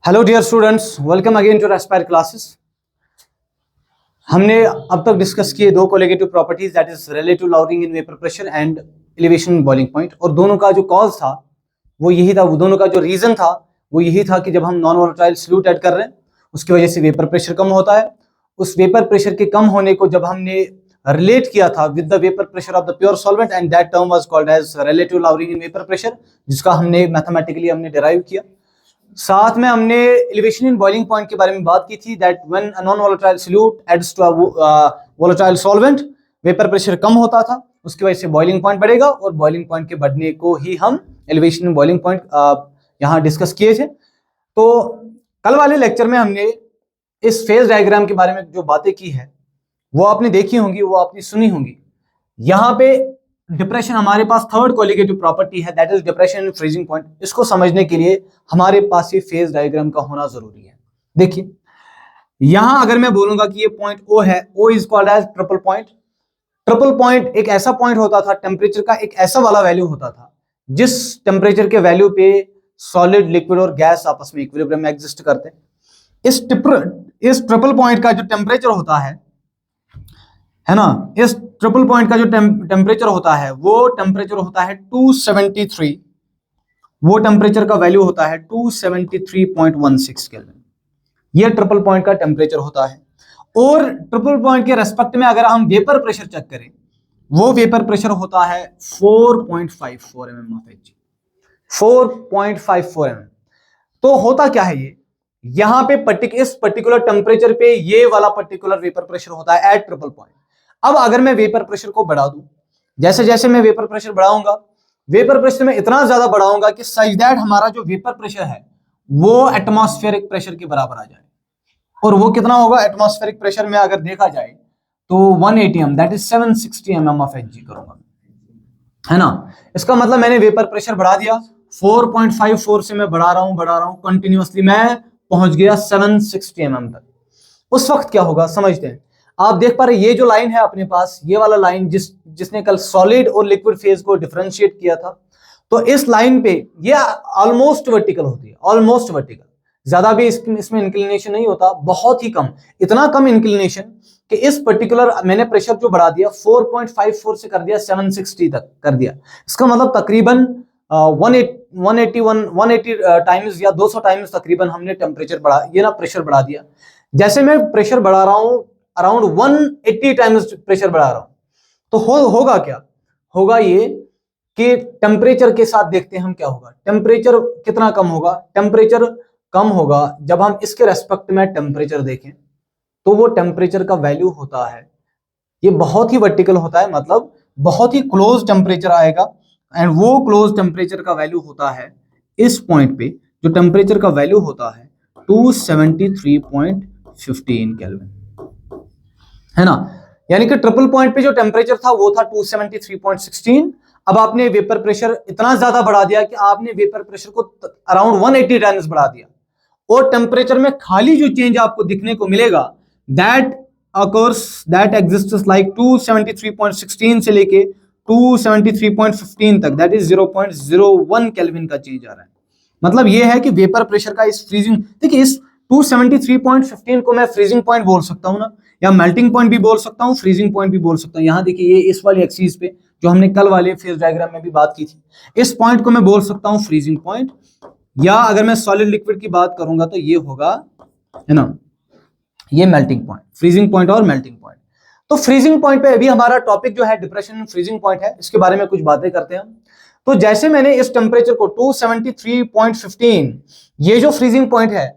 Hello dear students, welcome again to Aspire classes. हमने अब तक डिस्कस किए दो colligative properties, that is relative lowering in vapour pressure and elevation in boiling point. और दोनों का जो कॉज था वो यही था, वो दोनों का जो रीजन था वो यही था कि जब हम नॉन वोलेटाइल सॉल्यूट ऐड कर रहे हैं उसकी वजह से वेपर प्रेशर कम होता है। उस वेपर प्रेशर के कम होने को जब हमने रिलेट किया था with the vapour pressure of the pure solvent, and that term was called as relative lowering in vapour pressure, जिसका हमने मैथमेटिकली डिराइव किया। साथ में हमने एलिवेशन इन बॉइलिंग पॉइंट के बारे में बात की थी, that when a non volatile solute adds to a volatile solvent vapour pressure कम होता था, उसकी वजह से बॉइलिंग पॉइंट बढ़ेगा और बॉइलिंग पॉइंट के बढ़ने को ही हम एलिवेशन इन बॉइलिंग पॉइंट यहाँ डिस्कस किए थे। तो कल वाले लेक्चर में हमने इस फेज डायग्राम के बारे में जो बातें की है वो आपने देखी होंगी, वो आपने सुनी होंगी। यहाँ पे डिप्रेशन हमारे पास थर्ड कोलिगेटिव प्रॉपर्टी है, that is depression in freezing point. इसको समझने के लिए हमारे पास ये फेज डायग्राम का होना जरूरी है। देखिए यहां अगर मैं बोलूंगा कि ये पॉइंट ओ है, O is called as triple point. Triple point एक ऐसा पॉइंट होता था, टेम्परेचर का एक ऐसा वाला वैल्यू होता था जिस टेम्परेचर के वैल्यू पे सॉलिड, लिक्विड और गैस आपस में इक्विलिब्रियम में एग्जिस्ट करते हैं। इस ट्रिपल पॉइंट का जो टेम्परेचर होता है ना, इस ट्रिपल पॉइंट का जो टेम्परेचर होता है वो टेम्परेचर होता है 273। वो टेम्परेचर का वैल्यू होता है 273.16 केल्विन। ये ट्रिपल पॉइंट का टेम्परेचर होता है। और ट्रिपल पॉइंट के रेस्पेक्ट में अगर हम वेपर प्रेशर चेक करें, वो वेपर प्रेशर होता है 4.54 mm ऑफ Hg। 4.54 mm। तो होता क्या है ये, यहां पे इस पर्टिकुलर टेम्परेचर पे ये वाला पर्टिकुलर वेपर प्रेशर होता है एट ट्रिपल पॉइंट। अब अगर मैं वेपर प्रेशर को बढ़ा दूं, जैसे जैसे मैं वेपर प्रेशर बढ़ाऊंगा, वेपर प्रेशर में इतना ज्यादा बढ़ाऊंगा कि सच दैट हमारा जो वेपर प्रेशर है वो एटमॉस्फेरिक प्रेशर के बराबर आ जाए। और वो कितना होगा एटमॉस्फेरिक प्रेशर में अगर देखा जाए तो 180 m, that is 760 mm of Hg करूंगा, है ना। इसका मतलब मैंने वेपर प्रेशर बढ़ा दिया, 4.54 से मैं बढ़ा रहा हूं कंटिन्यूअसली, मैं पहुंच गया 760 mm तक। उस वक्त क्या होगा समझते हैं। आप देख पा रहे ये जो लाइन है अपने पास, ये वाला लाइन जिसने कल सॉलिड और लिक्विड फेज को डिफरेंशिएट किया था, तो इस लाइन पे ये ऑलमोस्ट वर्टिकल होती है, ऑलमोस्ट वर्टिकल। ज्यादा भी इसमें इंक्लिनेशन नहीं होता, बहुत ही कम, इतना कम इंक्लिनेशन कि इस पर्टिकुलर मैंने प्रेशर जो बढ़ा दिया 4.54 से कर दिया 760 तक कर दिया। इसका मतलब तकरीबन 180 टाइम्स या 200 टाइम्स तकरीबन हमने टेम्परेचर बढ़ा, ये ना प्रेशर बढ़ा दिया। जैसे मैं प्रेशर बढ़ा रहा हूं अराउंड 180 टाइम्स प्रेशर बढ़ा रहा हूं, तो होगा क्या, होगा ये कि टेम्परेचर के साथ देखते हैं हम क्या होगा। टेम्परेचर कितना कम होगा, टेम्परेचर कम होगा जब हम इसके रेस्पेक्ट में टेम्परेचर देखें तो वो टेम्परेचर का वैल्यू होता है, ये बहुत ही वर्टिकल होता है, मतलब बहुत ही क्लोज टेम्परेचर आएगा। एंड वो क्लोज टेम्परेचर का वैल्यू होता है इस पॉइंट पे, जो टेम्परेचर का वैल्यू होता है 273.15 केल्विन, है ना। यानी कि ट्रिपल पॉइंट पे जो टेम्परेचर था वो था 273.16। अब आपने वेपर प्रेशर इतना ज्यादा बढ़ा दिया कि आपने वेपर प्रेशर को अराउंड 180 टाइम्स बढ़ा दिया, और टेम्परेचर में खाली जो चेंज आपको दिखने को मिलेगा दैट एग्जिस्ट्स लाइक 273.16 से लेके 273.15 तक, दैट इज 0.01 केल्विन का चेंज आ रहा है। मतलब ये है कि वेपर प्रेशर का इस फ्रीजिंग, देखिए इस 273.15 को मैं फ्रीजिंग पॉइंट बोल सकता हूं ना, या मेल्टिंग पॉइंट भी बोल सकता हूं, फ्रीजिंग पॉइंट भी बोल सकता हूं। यहां देखिए ये इस वाली एक्सिस पे जो हमने कल वाले फेज डायग्राम में भी बात की थी, इस पॉइंट को मैं बोल सकता हूं फ्रीजिंग पॉइंट, या अगर मैं सॉलिड लिक्विड की बात करूंगा तो ये होगा, है ना, ये मेल्टिंग पॉइंट, फ्रीजिंग पॉइंट और मेल्टिंग पॉइंट। तो फ्रीजिंग पॉइंट पे अभी हमारा टॉपिक जो है डिप्रेशन इन फ्रीजिंग पॉइंट है, इसके बारे में कुछ बातें करते हैं। तो जैसे मैंने इस टेम्परेचर को 273.15 ये जो फ्रीजिंग पॉइंट है,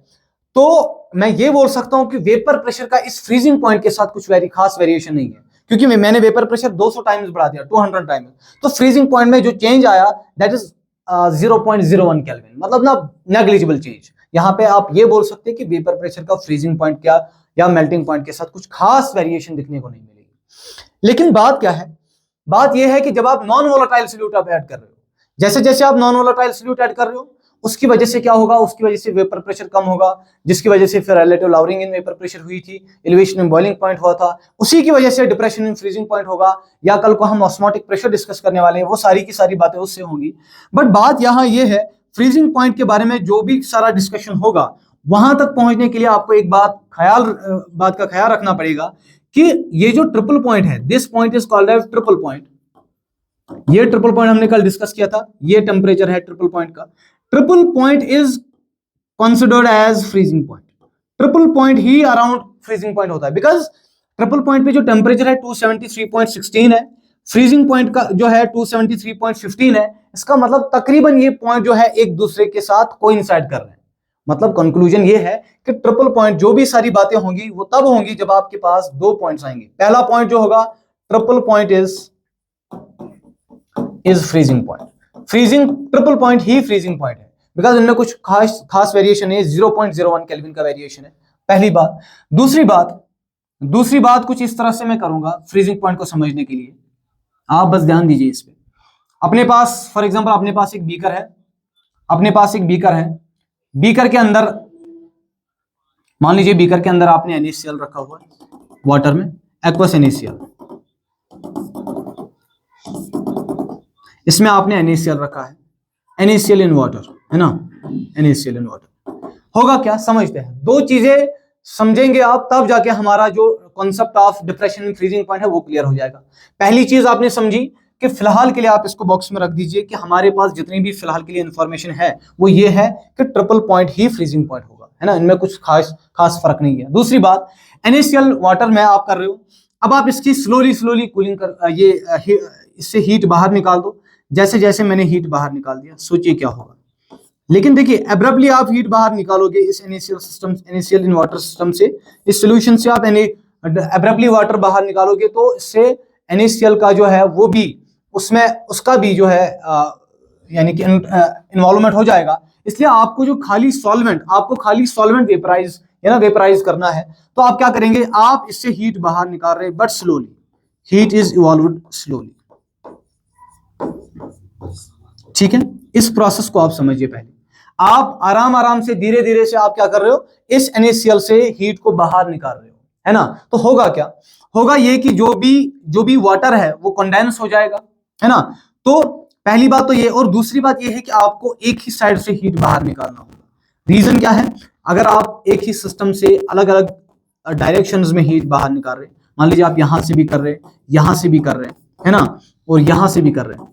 तो मैं ये बोल सकता हूं कि वेपर प्रेशर का इस फ्रीजिंग पॉइंट के साथ कुछ खास वेरिएशन नहीं है, क्योंकि मैंने वेपर प्रेशर 200 टाइम्स बढ़ा दिया, 200 टाइम्स। तो फ्रीजिंग पॉइंट में जो चेंज आया दैट इज 0.01 केल्विन, मतलब ना नेग्लिजिबल चेंज। यहां पे आप ये बोल सकते हैं कि वेपर प्रेशर का फ्रीजिंग पॉइंट क्या या मेल्टिंग पॉइंट के साथ कुछ खास वेरिएशन दिखने को नहीं मिलेगी। लेकिन बात क्या है, बात यह है कि जब आप नॉन वोलेटाइल सॉल्यूट आप ऐड कर रहे हो, जैसे जैसे आप नॉन वोलेटाइल सॉल्यूट ऐड कर रहे हो उसकी वजह से क्या होगा, उसकी वजह से वेपर प्रेशर कम होगा, जिसकी वजह से फिर relative lowering in vapour pressure हुई थी, एलिवेशन इन बॉइलिंग पॉइंट हुआ था, उसी की वजह से डिप्रेशन इन फ्रीजिंग पॉइंट होगा, या कल को हम ऑस्मोटिक प्रेशर डिस्कस करने वाले हैं, वो सारी की सारी बातें उससे होंगी। बट बात यहां ये है, फ्रीजिंग पॉइंट के बारे में जो भी सारा डिस्कशन होगा वहां तक पहुंचने के लिए आपको एक बात का ख्याल रखना पड़ेगा कि ये जो ट्रिपल पॉइंट है, this point is called as triple point. ये ट्रिपल पॉइंट हमने कल डिस्कस किया था, ये टेम्परेचर है ट्रिपल पॉइंट का। Triple point is considered as freezing point. Triple point ही अराउंड फ्रीजिंग पॉइंट होता है, बिकॉज ट्रिपल पॉइंट पे जो टेम्परेचर है 273.16 है, फ्रीजिंग पॉइंट का जो है 273.15 है। इसका मतलब तकरीबन ये पॉइंट जो है एक दूसरे के साथ कोइंसाइड कर रहे हैं। मतलब कंक्लूजन ये है कि ट्रिपल पॉइंट जो भी सारी बातें होंगी वो तब होंगी जब आपके पास दो पॉइंट्स आएंगे। पहला पॉइंट जो होगा triple point is freezing point. Freezing triple point he freezing point है, बिकॉज इनमें कुछ खास वेरिएशन है, 0.01 केल्विन का वेरिएशन है, पहली बात। दूसरी बात कुछ इस तरह से मैं करूंगा फ्रीजिंग पॉइंट को समझने के लिए, आप बस ध्यान दीजिए इस पे। अपने पास फॉर एग्जांपल अपने पास एक बीकर है, बीकर के अंदर मान लीजिए बीकर के अंदर आपने NaCl रखा हुआ है, वाटर में एक्वस NaCl, इसमें आपने NaCl रखा है, NaCl इन वाटर है ना, NaCl इन वाटर। होगा क्या समझते हैं, दो चीजें समझेंगे आप तब जाके हमारा जो concept of depression in freezing point है वो क्लियर हो जाएगा। पहली चीज आपने समझी कि फिलहाल के लिए आप इसको बॉक्स में रख दीजिए कि हमारे पास जितनी भी फिलहाल के लिए इंफॉर्मेशन है वो ये है कि ट्रिपल पॉइंट ही फ्रीजिंग पॉइंट होगा, है ना, इनमें कुछ खास फर्क नहीं है। दूसरी बात, NaCl वाटर में आप कर रहे हो, अब आप इसकी स्लोली कूलिंग कर इससे हीट बाहर निकाल दो। जैसे जैसे मैंने हीट बाहर निकाल दिया, सोचिए क्या होगा। लेकिन देखिए एब्रप्टली आप हीट बाहर निकालोगे इस NaCl इन वाटर सिस्टम से, इस सोल्यूशन से आप एब्रप्टली वाटर बाहर निकालोगे तो इससे NaCl का जो है वो भी उसमें उसका भी जो है यानी कि इन्वॉल्वमेंट हो जाएगा। इसलिए आपको जो खाली सॉल्वेंट वेपराइज करना है, तो आप क्या करेंगे, आप इससे हीट बाहर निकाल रहे हैं but slowly, heat is evolved slowly. ठीक है, इस प्रोसेस को आप समझिए। पहले आप आराम से धीरे धीरे से आप क्या कर रहे हो, इस NaCl से हीट को बाहर निकाल रहे हो, है ना। तो होगा क्या, होगा ये कि जो भी वाटर है वो कंडेंस हो जाएगा, है ना। तो पहली बात तो ये, और दूसरी बात ये है कि आपको एक ही साइड से हीट बाहर निकालना होगा। रीजन क्या है, अगर आप एक ही सिस्टम से अलग अलग डायरेक्शंस में हीट बाहर निकाल रहे हैं, मान लीजिए आप यहां से भी कर रहे हैं, यहां से भी कर रहे हैं, है ना, और यहां से भी कर रहे हैं,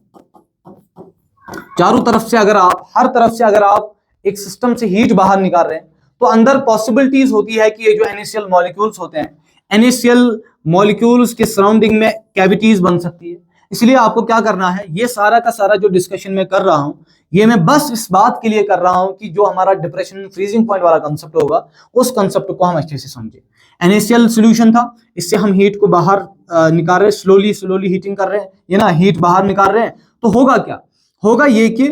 चारों तरफ से हर तरफ से अगर आप एक सिस्टम से हीट बाहर निकाल रहे हैं, तो अंदर पॉसिबिलिटीज होती है कि ये जो NaCl मॉलिक्यूल्स होते हैं, NaCl मॉलिक्यूल्स के सराउंडिंग में कैविटीज बन सकती है। इसलिए आपको क्या करना है, ये सारा का सारा जो डिस्कशन मैं कर रहा हूं, ये मैं बस इस बात के लिए कर रहा हूं कि जो हमारा डिप्रेशन फ्रीजिंग पॉइंट वाला कंसेप्ट होगा उस कंसेप्ट को हम अच्छे से समझे। NaCl सोल्यूशन था, इससे हम हीट को बाहर निकाल रहे हैं, स्लोली हीटिंग कर रहे हैं, ये ना, हीट बाहर निकाल रहे हैं। तो होगा क्या, होगा ये कि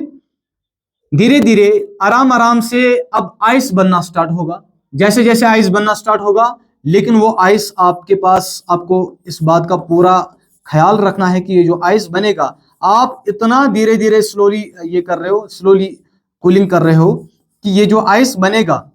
धीरे धीरे आराम से अब आइस बनना स्टार्ट होगा। जैसे जैसे आइस बनना स्टार्ट होगा, लेकिन वो आइस आपके पास, आपको इस बात का पूरा ख्याल रखना है कि ये जो आइस बनेगा, आप इतना धीरे धीरे स्लोली ये कर रहे हो, स्लोली कूलिंग कर रहे हो कि ये जो आइस बनेगा,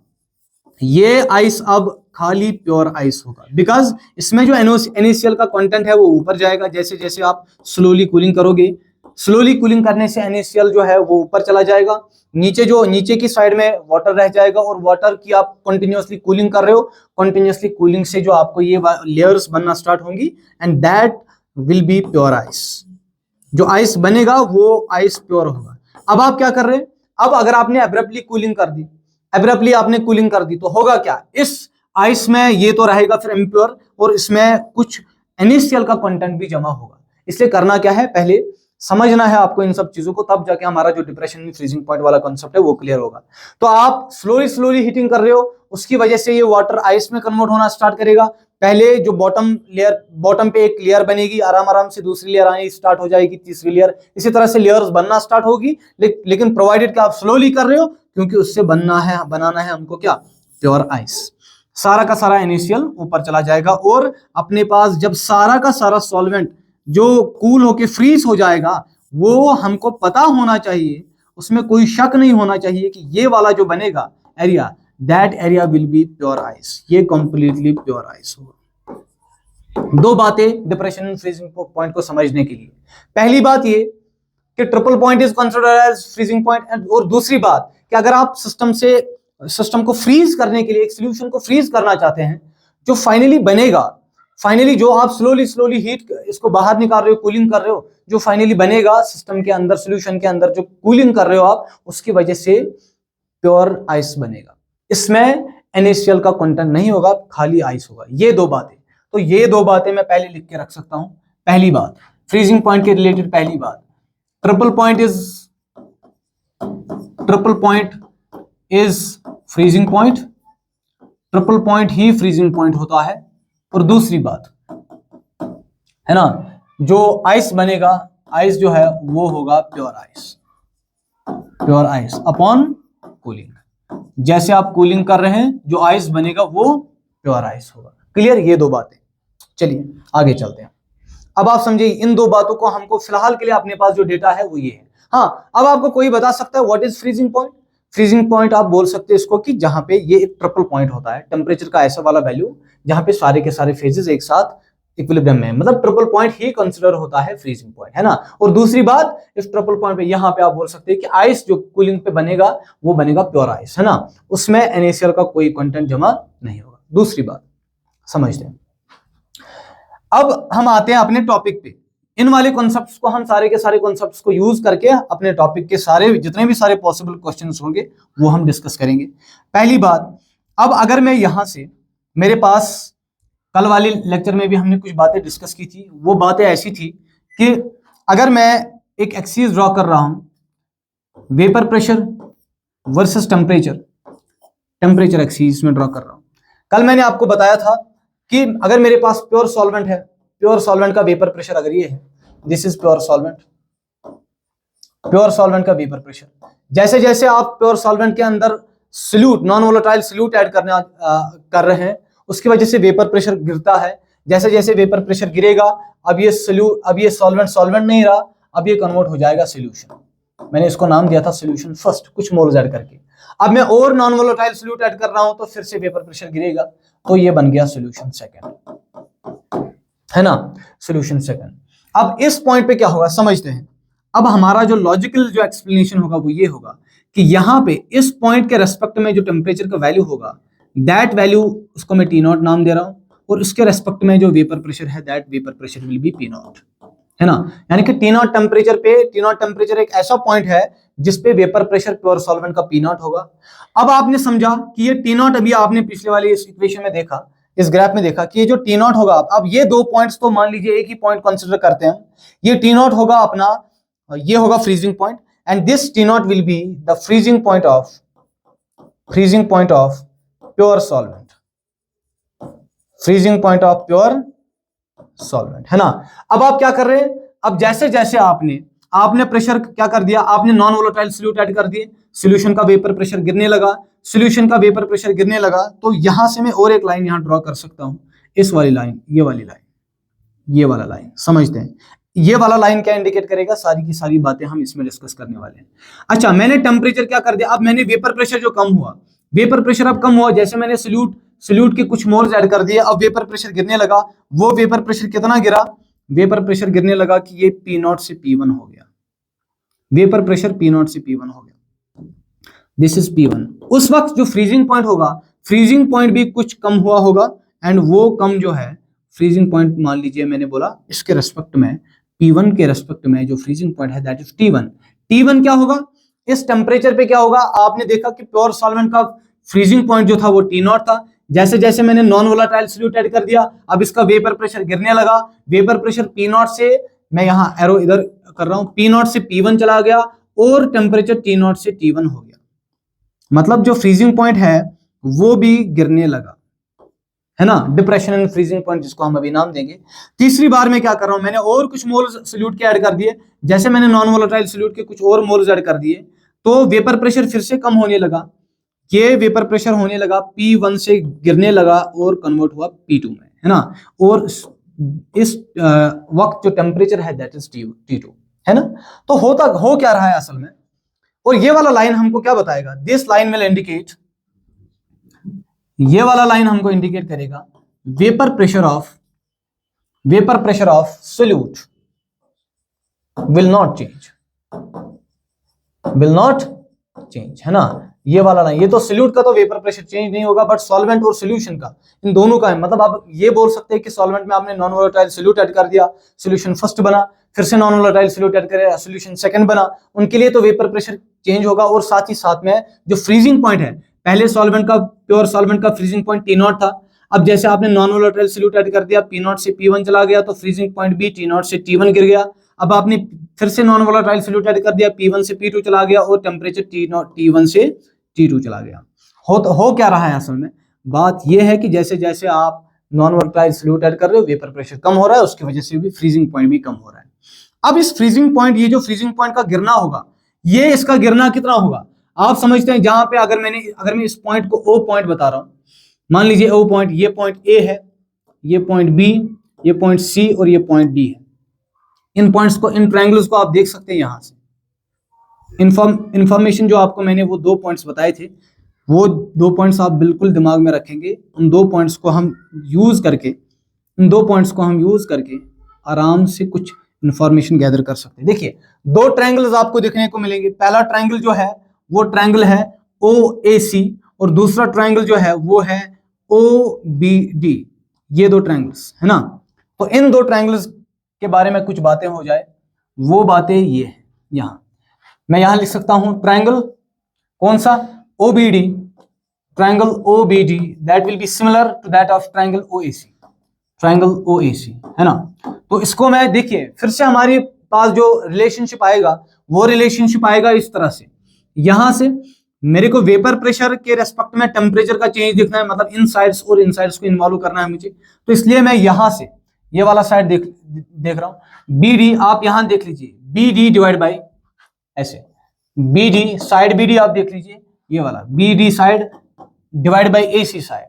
ये आइस अब खाली प्योर आइस होगा, बिकॉज इसमें जो NaCl का कंटेंट है वो ऊपर जाएगा। जैसे जैसे आप स्लोली कूलिंग करोगे, स्लोली कूलिंग करने से NaCl जो है वो ऊपर चला जाएगा, नीचे की साइड में वाटर रह जाएगा, और वाटर की आप कंटिन्यूअसली कूलिंग कर रहे हो, कंटिन्यूअसली कूलिंग से जो आपको ये लेयर्स बनना स्टार्ट होंगी, and that will B pure ice. जो आइस बनेगा वो आइस प्योर होगा। अब आप क्या कर रहे हैं, अब अगर आपने एब्रप्टली आपने कूलिंग कर दी, तो होगा क्या, इस आइस में ये तो रहेगा फिर इम्प्योर, और इसमें कुछ NaCl का कंटेंट भी जमा होगा। इसलिए करना क्या है, पहले समझना है आपको इन सब चीजों को, तब जाके हमारा जो डिप्रेशन में फ्रीजिंग पॉइंट वाला कॉन्सेप्ट है वो क्लियर होगा। तो आप स्लोली हीटिंग कर रहे हो, उसकी वजह से ये वाटर आइस में कन्वर्ट होना स्टार्ट करेगा। पहले जो बॉटम पे एक लेयर बनेगी, आराम से दूसरी लेयर आनी स्टार्ट हो जाएगी, तीसरी लेयर, इसी तरह से लेयर्स बनना स्टार्ट होगी। लेकिन प्रोवाइडेड कि आप स्लोली कर रहे हो, क्योंकि उससे बनाना है हमको क्या, प्योर आइस। सारा का सारा NaCl ऊपर चला जाएगा, और अपने पास जब सारा का सारा सॉल्वेंट जो कूल होके फ्रीज हो जाएगा, वो हमको पता होना चाहिए, उसमें कोई शक नहीं होना चाहिए कि ये वाला जो बनेगा area, that area will be pure ice, ये कंप्लीटली प्योर आइस होगा। दो बातें डिप्रेशन फ्रीजिंग पॉइंट को समझने के लिए, पहली बात ये कि triple point is considered as freezing point, और दूसरी बात कि अगर आप सिस्टम से सिस्टम को फ्रीज करने के लिए, एक सोल्यूशन को फ्रीज करना चाहते हैं, जो फाइनली बनेगा, फाइनली जो आप स्लोली हीट इसको बाहर निकाल रहे हो, कूलिंग कर रहे हो, जो फाइनली बनेगा सिस्टम के अंदर, सोल्यूशन के अंदर जो कूलिंग कर रहे हो आप, उसकी वजह से प्योर आइस बनेगा। इसमें NaCl का कंटेंट नहीं होगा, खाली आइस होगा। ये दो बातें, तो ये दो बातें मैं पहले लिख के रख सकता हूं। पहली बात, फ्रीजिंग पॉइंट के रिलेटेड पहली बात, triple point is freezing point, triple point he freezing point होता है। और दूसरी बात है ना, जो आइस बनेगा, आइस जो है वो होगा प्योर आइस अपॉन कूलिंग। जैसे आप कूलिंग कर रहे हैं, जो आइस बनेगा वो प्योर आइस होगा। क्लियर, ये दो बातें। चलिए आगे चलते हैं। अब आप समझिए, इन दो बातों को हमको फिलहाल के लिए अपने पास जो डेटा है वो ये है। हाँ, अब आपको कोई बता सकता है what is freezing point? Freezing point आप बोल सकते हैं इसको कि जहां पे ये एक ट्रिपल पॉइंट होता है, टेम्परेचर का ऐसा वाला वैल्यू जहां पे सारे के सारे फेजेस एक साथ इक्विलिब्रियम में, मतलब ट्रिपल पॉइंट ही कंसीडर होता है फ्रीजिंग पॉइंट, है ना। और दूसरी बात, इस ट्रिपल पॉइंट पे यहां पे आप बोल सकते हैं कि आइस जो कूलिंग पे बनेगा वो बनेगा प्योर आइस, है ना, उसमें NaCl का कोई कंटेंट जमा नहीं होगा। दूसरी बात समझते हैं। अब हम आते हैं अपने टॉपिक पे। इन वाले कॉन्सेप्ट्स को, हम सारे के सारे कॉन्सेप्ट्स को यूज करके अपने टॉपिक के सारे जितने भी सारे पॉसिबल क्वेश्चंस होंगे वो हम डिस्कस करेंगे। पहली बात, अब अगर मैं यहां से, मेरे पास कल वाले लेक्चर में भी हमने कुछ बातें डिस्कस की थी, वो बातें ऐसी थी कि अगर मैं एक एक्सिस ड्रॉ कर रहा हूं, vapour pressure versus temperature axis में ड्रॉ कर रहा हूं। कल मैंने आपको बताया था कि अगर मेरे पास प्योर सॉल्वेंट है, प्योर सॉल्वेंट का वेपर प्रेशर अगर ये है, दिस इज प्योर सॉल्वेंट का वेपर प्रेशर। जैसे जैसे आप प्योर सॉल्वेंट के अंदर solute, non volatile solute add कर रहे हैं, उसकी वजह से वेपर प्रेशर गिरता है। जैसे जैसे वेपर प्रेशर गिरेगा, अब ये सॉल्वेंट नहीं रहा, अब ये कन्वर्ट हो जाएगा सॉल्यूशन। मैंने इसको नाम दिया था सॉल्यूशन फर्स्ट, कुछ मोल्स ऐड करके। अब मैं और नॉन वोलेटाइल सॉल्यूट ऐड कर रहा हूं तो फिर से वेपर प्रेशर गिरेगा, तो ये बन गया सॉल्यूशन सेकंड, है ना, सॉल्यूशन सेकंड। अब इस पॉइंट पे क्या होगा समझते हैं। अब हमारा जो लॉजिकल जो एक्सप्लेनेशन होगा वो ये होगा कि यहां पे इस पॉइंट के रेस्पेक्ट में जो टेम्परेचर का वैल्यू होगा, दैट वैल्यू, उसको मैं T0 नाम दे रहा हूं, और उसके रेस्पेक्ट में जो वेपर प्रेशर है, that vapour pressure will be P0, है ना। यानी कि T0 टेम्परेचर एक ऐसा पॉइंट है जिसपे वेपर प्रेशर प्योर सॉल्वेंट का P0 होगा। अब आपने समझा कि ये T0, अभी आपने पिछले वाली इस इक्वेशन में देखा, इस ग्राफ में देखा कि ये जो T0 होगा, अब ये दो पॉइंट्स तो मान लीजिए एक ही पॉइंट कंसीडर करते हैं, ये T0 होगा अपना, ये होगा freezing point, and this T0 will be the freezing point of pure solvent, है ना। अब आप क्या कर रहे हैं, अब जैसे जैसे आपने प्रेशर क्या कर दिया, आपने नॉन वोलेटाइल सॉल्यूट ऐड कर दिए, सॉल्यूशन का वेपर प्रेशर गिरने लगा, तो यहां से मैं और एक लाइन यहां ड्रॉ कर सकता हूं, इस वाली लाइन, ये वाला लाइन समझते हैं। ये वाला लाइन क्या इंडिकेट करेगा, सारी की सारी बातें हम इसमें डिस्कस करने वाले हैं। अच्छा, मैंने टेम्परेचर क्या कर दिया, अब मैंने वेपर प्रेशर जो कम हुआ, जैसे मैंने सॉल्यूट के कुछ मोल्स ऐड कर दिए, अब वेपर प्रेशर गिरने लगा। वो वेपर प्रेशर कितना गिरा, वेपर प्रेशर गिरने लगा कि ये P0 से P1 हो गया, वेपर प्रेशर P0 से P1 हो गया, दिस इज P1। उस वक्त जो फ्रीजिंग पॉइंट होगा, फ्रीजिंग पॉइंट भी कुछ कम हुआ होगा, एंड वो कम जो है फ्रीजिंग पॉइंट, मान लीजिए मैंने बोला इसके रेस्पेक्ट में, P1 के रेस्पेक्ट में जो फ्रीजिंग पॉइंट है दैट इज T1 क्या होगा, इस टेम्परेचर पे क्या होगा, आपने देखा कि प्योर सॉल्वेंट का फ्रीजिंग पॉइंट जो था वो T0 था। जैसे जैसे मैंने नॉन वोलेटाइल सॉल्यूट ऐड कर दिया, अब इसका वेपर प्रेशर गिरने लगा, वेपर प्रेशर P0 से, मैं यहां एरो इधर कर रहा हूं, P0 से P1 चला गया, और टेम्परेचर T0 से T1 हो गया, मतलब जो फ्रीजिंग पॉइंट है वो भी गिरने लगा, है ना, डिप्रेशन एंड फ्रीजिंग पॉइंट जिसको हम अभी नाम देंगे। तीसरी बार मैं क्या कर रहा हूं, मैंने और कुछ मोल्स सॉल्यूट के ऐड कर दिए, जैसे मैंने नॉन वोलेटाइल सॉल्यूट के कुछ और मोल्स ऐड कर दिए, तो वेपर प्रेशर फिर से कम होने लगा, ये वेपर प्रेशर होने लगा, P1 से गिरने लगा और कन्वर्ट हुआ P2 में, है ना। और इस वक्त जो टेम्परेचर है दैट इज T2, है ना। तो हो क्या रहा है असल में, और ये वाला लाइन हमको क्या बताएगा, दिस लाइन विल इंडिकेट, ये वाला लाइन हमको इंडिकेट करेगा vapour pressure of solute will not change, है ना। ये वाला ना, ये तो सॉल्यूट का तो वेपर प्रेशर चेंज नहीं होगा, बट सॉल्वेंट और सॉल्यूशन का, इन दोनों का है। मतलब आप ये बोल सकते हैं कि सॉल्वेंट में आपने नॉन वोलेटाइल सॉल्यूट ऐड कर दिया, सॉल्यूशन फर्स्ट बना, फिर से नॉन वोलेटाइल सॉल्यूट ऐड करें, सॉल्यूशन सेकंड बना, उनके लिए तो वेपर प्रेशर चेंज होगा। और साथ ही साथ में जो फ्रीजिंग पॉइंट है, पहले सॉल्वेंट का, प्योर सॉल्वेंट का फ्रीजिंग पॉइंट T0 था, अब जैसे आपने नॉन वोलेटाइल सॉल्यूट ऐड कर दिया, P0 से P1 चला गया, तो फ्रीजिंग पॉइंट भी T0 से T1 गिर गया। अब आपने फिर से नॉन वोलेटाइल सॉल्यूट ऐड कर दिया, P1 से P2 चला गया, और टेम्परेचर T1 से T2 चला गया। हो क्या रहा है असल में, बात यह है कि जैसे जैसे आप नॉन वोलेटाइल सॉल्यूट ऐड कर रहे हो, वेपर प्रेशर कम हो रहा है, उसकी वजह से भी फ्रीजिंग पॉइंट भी कम हो रहा है। अब इस फ्रीजिंग पॉइंट, ये जो फ्रीजिंग पॉइंट का गिरना होगा, ये इसका गिरना कितना होगा आप समझते हैं। जहां पे अगर मैं इस पॉइंट को O पॉइंट बता रहा हूं, मान लीजिए O पॉइंट, ये पॉइंट A है, ये पॉइंट B, ये पॉइंट C और ये पॉइंट D है। इन पॉइंट्स को, इन ट्रायंगल्स को आप देख सकते हैं। यहां से इंफॉर्मेशन जो आपको मैंने वो 2 पॉइंट्स बताए थे, वो 2 पॉइंट्स आप बिल्कुल दिमाग में रखेंगे। उन 2 पॉइंट्स को हम यूज करके आराम से कुछ इंफॉर्मेशन गैदर कर सकते हैं। देखिए 2 ट्रायंगल्स आपको देखने को मिलेंगे। पहला ट्रायंगल जो है वो ट्रायंगल है OAC, और दूसरा ट्रायंगल जो है वो है OBD। ये 2 ट्रायंगल्स है ना। तो इन 2 ट्रायंगल्स के बारे में कुछ बातें हो जाए, वो बातें ये है। यहां मैं यहां लिख सकता हूं ट्रायंगल कौन सा, OBD, triangle OBD that will be similar to that of triangle OAC, triangle OAC है ना। तो इसको मैं, देखिए फिर से हमारे पास जो रिलेशनशिप आएगा, वो रिलेशनशिप आएगा इस तरह से। यहां से मेरे को वेपर प्रेशर के रेस्पेक्ट में टेम्परेचर का चेंज दिखना है, मतलब इन साइड्स और इन साइड्स को इन्वॉल्व करना है मुझे। तो इसलिए मैं यहां से ये वाला साइड देख रहा हूं, BD आप यहां देख लीजिए, BD डिवाइड बाई ऐसे, BD साइड, BD आप देख लीजिए, ये वाला BD side divide by AC side,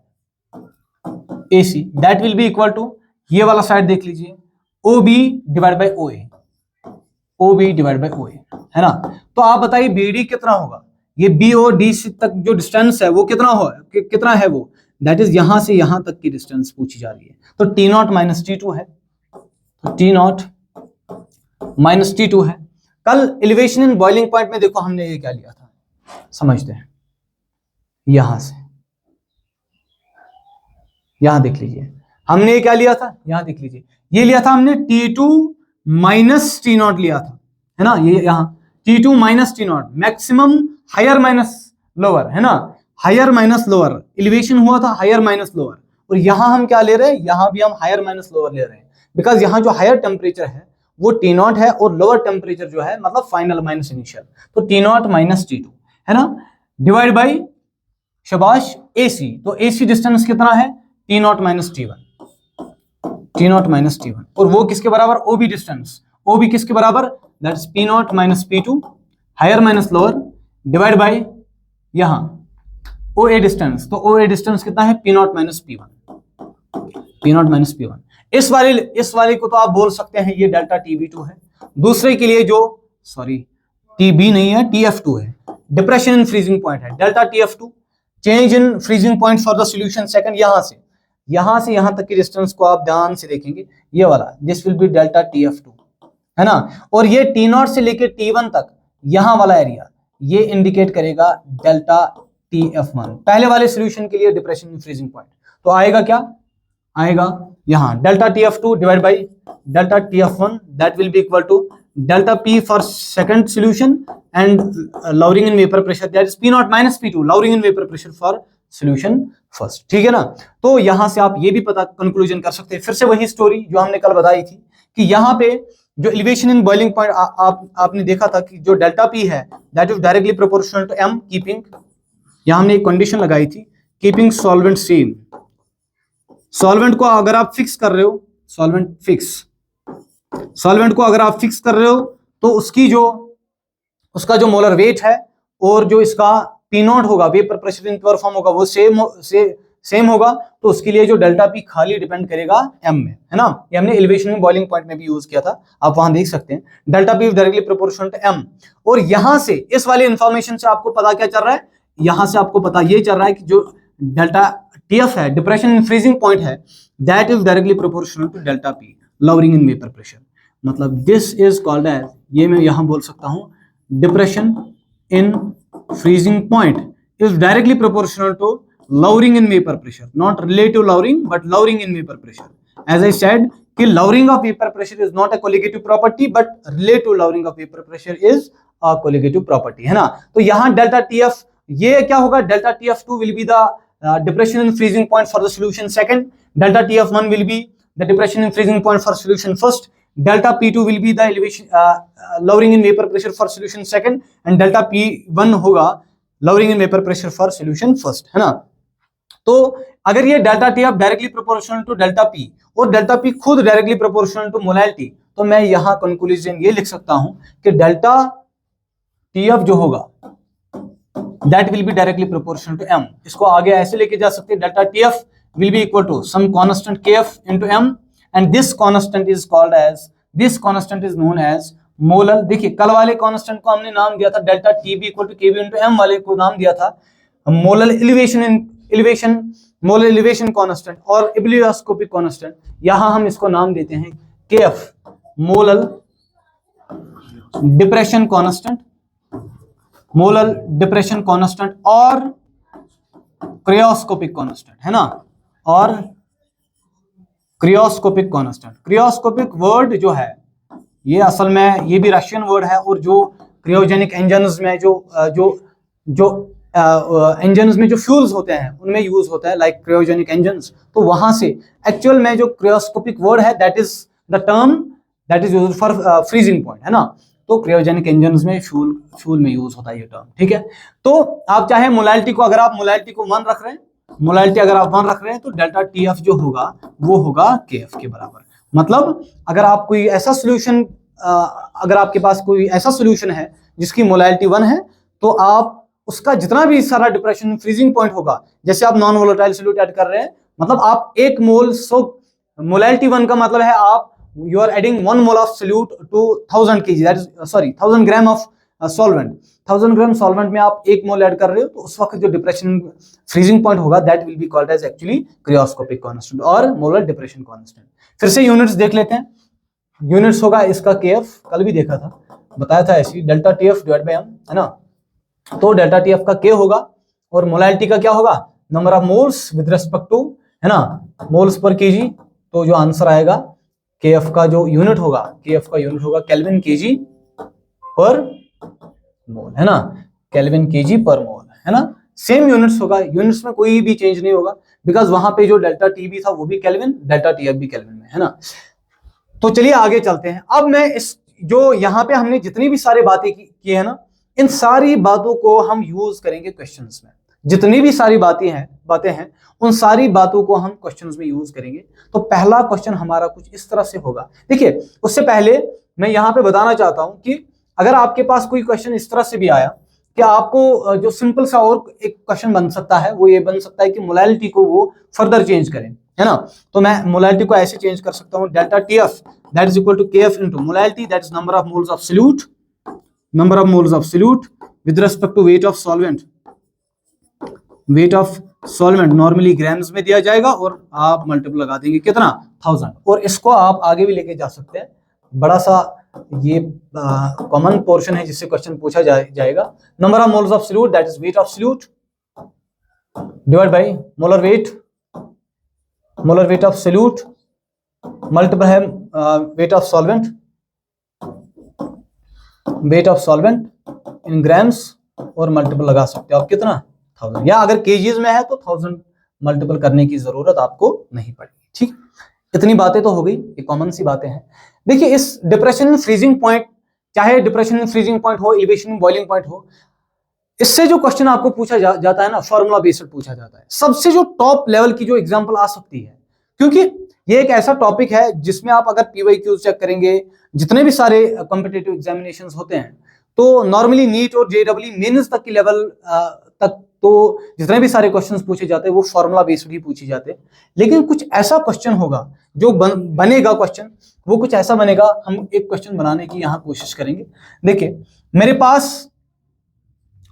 AC that will be equal to, ये वाला साइड देख लीजिए, OB divide by OA, OB divide by OA है ना। तो आप बताइए BD कितना होगा, ये B और D तक जो डिस्टेंस है वो कितना है वो, दैट इज यहां से यहां तक की डिस्टेंस पूछी जा रही है। तो T0 माइनस T2 है, तो T0 माइनस T2 है। कल एलिवेशन इन बॉइलिंग पॉइंट में देखो हमने ये क्या लिया था, समझते हैं। यहां से यहां देख लीजिए, हमने ये क्या लिया था, यहां देख लीजिए, ये लिया था हमने T2 माइनस T0 लिया था, है ना। ये यहां T2 minus T0, maximum higher minus lower है ना, हायर माइनस लोअर एलिवेशन हुआ था, हायर माइनस लोअर। और यहां हम क्या ले रहे हैं, यहां भी हम हायर माइनस लोअर ले रहे हैं, बिकॉज यहां जो हायर टेम्परेचर है वो T0 है, और लोअर टेम्परेचर जो है मतलब फाइनल माइनस इनिशियल, तो T0 माइनस T2 है ना, डिवाइड बाई शाबाश AC। तो AC डिस्टेंस कितना है, T0 minus T1, T0 minus T1, और वो किसके बराबर, OB डिस्टेंस, OB किसके बराबर, that is P0 minus P2 higher minus lower divide by यहां OA डिस्टेंस, तो OA डिस्टेंस कितना है, P0 minus P1, P0 minus P1। इस वाले को तो आप बोल सकते हैं ये डेल्टा TB2 है। दूसरे के लिए जो, सॉरी TB नहीं है, TF2 है, डिप्रेशन इन फ्रीजिंग पॉइंट है, delta TF2, change in freezing point for the solution second. यहां से यहां तक की डिस्टेंस को आप ध्यान से देखेंगे, ये वाला, this will B delta TF2 है ना। और ये T0 से लेके T1 तक यहां वाला एरिया, ये इंडिकेट करेगा डेल्टा TF1, पहले वाले सॉल्यूशन के लिए डिप्रेशन इन फ्रीजिंग पॉइंट। तो आएगा क्या, आएगा यहां delta TF2 divide by delta TF1, that will be equal to delta P for second solution and lowering in vapor pressure, that is P0 minus P2 lowering in vapor pressure for solution first, ठीक है ना। तो यहां से आप ये भी पता कंक्लूजन कर सकते हैं, फिर से वही स्टोरी जो हमने कल बताई थी कि यहां पे जो एलिवेशन इन बॉइलिंग पॉइंट आपने देखा था कि जो डेल्टा P है that is directly proportional to M, keeping, यहां हमने एक कंडीशन लगाई थी, कीपिंग सॉल्वेंट सेम। सॉल्वेंट को अगर आप फिक्स कर रहे हो, सॉल्वेंट को अगर आप फिक्स कर रहे हो, तो उसका जो मोलर वेट है और जो इसका P0 होगा, vapour pressure in pure form होगा, वो सेम होगा। तो उसके लिए जो डेल्टा P खाली डिपेंड करेगा M में, है ना। ये हमने एलिवेशन इन बॉइलिंग पॉइंट में भी यूज किया था, आप वहां देख सकते हैं, delta P directly proportional to M। और यहां से इस वाले इंफॉर्मेशन से आपको पता क्या चल रहा है, यहां से आपको पता ये चल रहा है कि जो डेल्टा TF है, डिप्रेशन इन फ्रीजिंग पॉइंट है, that is directly proportional to delta P lowering in vapor pressure। मतलब दिस इज कॉल्ड एज, ये मैं यहां बोल सकता हूं, depression in freezing point is directly proportional to lowering in vapor pressure, not relative lowering but lowering in vapor pressure. As I said कि lowering of vapor pressure is not a colligative property but relative lowering of vapor pressure is a colligative property, है ना. तो यहाँ delta TF ये क्या होगा, delta TF2 will be the depression in freezing point for the solution second, delta TF1 will be the depression in freezing point for solution first, delta P2 will be the elevation lowering in vapor pressure for solution second and delta P1 होगा lowering in vapor pressure for solution first, है ना. तो अगर ये delta T F directly proportional to delta P और delta P खुद directly proportional to molality, तो मैं यहां कंक्लूजन ये लिख सकता हूं कि डेल्टा टी एफ जो होगा that will be directly proportional to M. इसको आगे ऐसे लेके जा सकते हैं, delta T F will be equal to some constant K F into M and this constant is called as, this constant is known as molar. देखिए कल वाले कांस्टेंट को हमने नाम दिया था delta T B equal to K B into M, वाले को नाम दिया था molar elevation molar elevation constant और एबिलियोस्कोपिक कांस्टेंट. यहां हम इसको नाम देते हैं KF molar depression constant, molar depression constant और क्रियोस्कोपिक कांस्टेंट, है ना, और क्रियोस्कोपिक कांस्टेंट. क्रियोस्कोपिक वर्ड जो है ये असल में ये भी रशियन वर्ड है और जो क्रियोजेनिक इंजन्स में जो इंजन्स में जो फ्यूल्स होते हैं उनमें यूज होता है, लाइक क्रियोजेनिक इंजन्स. तो वहां से एक्चुअल में जो क्रियोस्कोपिक वर्ड है that is the term that is used for freezing point, है ना. तो क्रियोजेनिक इंजन्स में फ्यूल में यूज होता है ये टर्म, ठीक है. तो आप चाहे मोलैलिटी को, अगर आप मोलैलिटी को 1 रख रहे हैं, मोलैलिटी अगर आप 1 रख रहे हैं तो डेल्टा टी एफ जो होगा वो होगा के एफ के बराबर. मतलब अगर आप कोई ऐसा सोल्यूशन, अगर आपके पास कोई ऐसा सोल्यूशन है जिसकी मोलैलिटी 1 है तो आप उसका जितना भी सारा डिप्रेशन फ्रीजिंग पॉइंट होगा, जैसे आप नॉन वोलेटाइल सॉल्यूट ऐड कर रहे हैं, मतलब आप 1 मोल, सो मोलैलिटी 1 का मतलब है आप you are adding 1 mole of solute to 1000 kg, that is sorry 1000 gram of solvent. 1000 gram solvent में आप 1 मोल ऐड कर रहे हो तो उस वक्त जो डिप्रेशन फ्रीजिंग पॉइंट होगा that will be called as actually cryoscopic constant और मोलर डिप्रेशन कांस्टेंट. फिर से यूनिट्स देख लेते हैं. यूनिट्स होगा इसका केएफ, कल भी देखा था, बताया था ऐसी, delta TF divide by M, है ना. तो डेल्टा टीएफ का के होगा और मोलैलिटी का क्या होगा, number of moles with respect to, है ना, मोल्स पर केजी. तो जो आंसर आएगा केएफ का जो यूनिट होगा, केएफ का यूनिट होगा केल्विन केजी पर मोल, है ना, केल्विन केजी पर मोल, है ना. सेम यूनिट्स होगा, यूनिट्स में कोई भी चेंज नहीं होगा बिकॉज वहां पे जो डेल्टा टी भी था वो भी केल्विन, डेल्टा टीएफ भी केल्विन में, है ना. तो चलिए आगे चलते हैं. अब मैं इस जो यहाँ पे हमने जितनी भी सारी बातें की है ना, इन सारी बातों को हम यूज करेंगे क्वेश्चंस में. जितनी भी सारी बातें हैं उन सारी बातों को हम क्वेश्चंस में यूज करेंगे. तो पहला क्वेश्चन हमारा कुछ इस तरह से होगा. देखिए उससे पहले मैं यहाँ पे बताना चाहता हूं कि अगर आपके पास कोई क्वेश्चन इस तरह से भी आया कि आपको जो सिंपल सा और एक क्वेश्चन बन सकता है, वो ये बन सकता है कि मोलैलिटी को वो फर्दर चेंज करें, है ना. तो मैं मोलैलिटी को ऐसे चेंज कर सकता हूँ, delta TF that is equal to KF into molality that is number of moles of solute, number of moles of solute with respect to weight of solvent. Weight of solvent normally grams में दिया जाएगा और आप multiple लगा देंगे कितना, 1000. और इसको आप आगे भी लेके जा सकते हैं. बड़ा सा ये कॉमन पोर्शन है जिससे क्वेश्चन पूछा जाएगा. Number of moles of solute that is weight of solute divide by molar weight of solute multiple है weight of solvent in grams और मल्टीपल लगा सकते हो आप कितना, 1000. या अगर केजीज में है तो 1000 मल्टीपल करने की जरूरत आपको नहीं पड़ेगी. ठीक, इतनी बातें तो हो गई, ये कॉमन सी बातें हैं. देखिए इस डिप्रेशन फ्रीजिंग पॉइंट, चाहे डिप्रेशन फ्रीजिंग पॉइंट हो, एलिवेशन बॉइलिंग पॉइंट हो, इससे जो क्वेश्चन आपको पूछा जाता है ना, फॉर्मूला बेस्ड पूछा जाता है. सबसे जो टॉप लेवल की जो एग्जांपल आ सकती है, क्योंकि ये एक ऐसा टॉपिक है जिसमें आप अगर पीवाईक्यूज चेक करेंगे, जितने भी सारे कॉम्पिटिटिव एग्जामिनेशंस होते हैं, तो नॉर्मली नीट और जेडब्ल्यू मेंस तक की लेवल तक तो जितने भी सारे क्वेश्चंस पूछे जाते हैं वो फॉर्मूला बेस्ड ही पूछे जाते हैं. लेकिन कुछ ऐसा क्वेश्चन होगा जो बनेगा क्वेश्चन, वो कुछ ऐसा बनेगा, हम एक क्वेश्चन बनाने की यहाँ कोशिश करेंगे. देखिए मेरे पास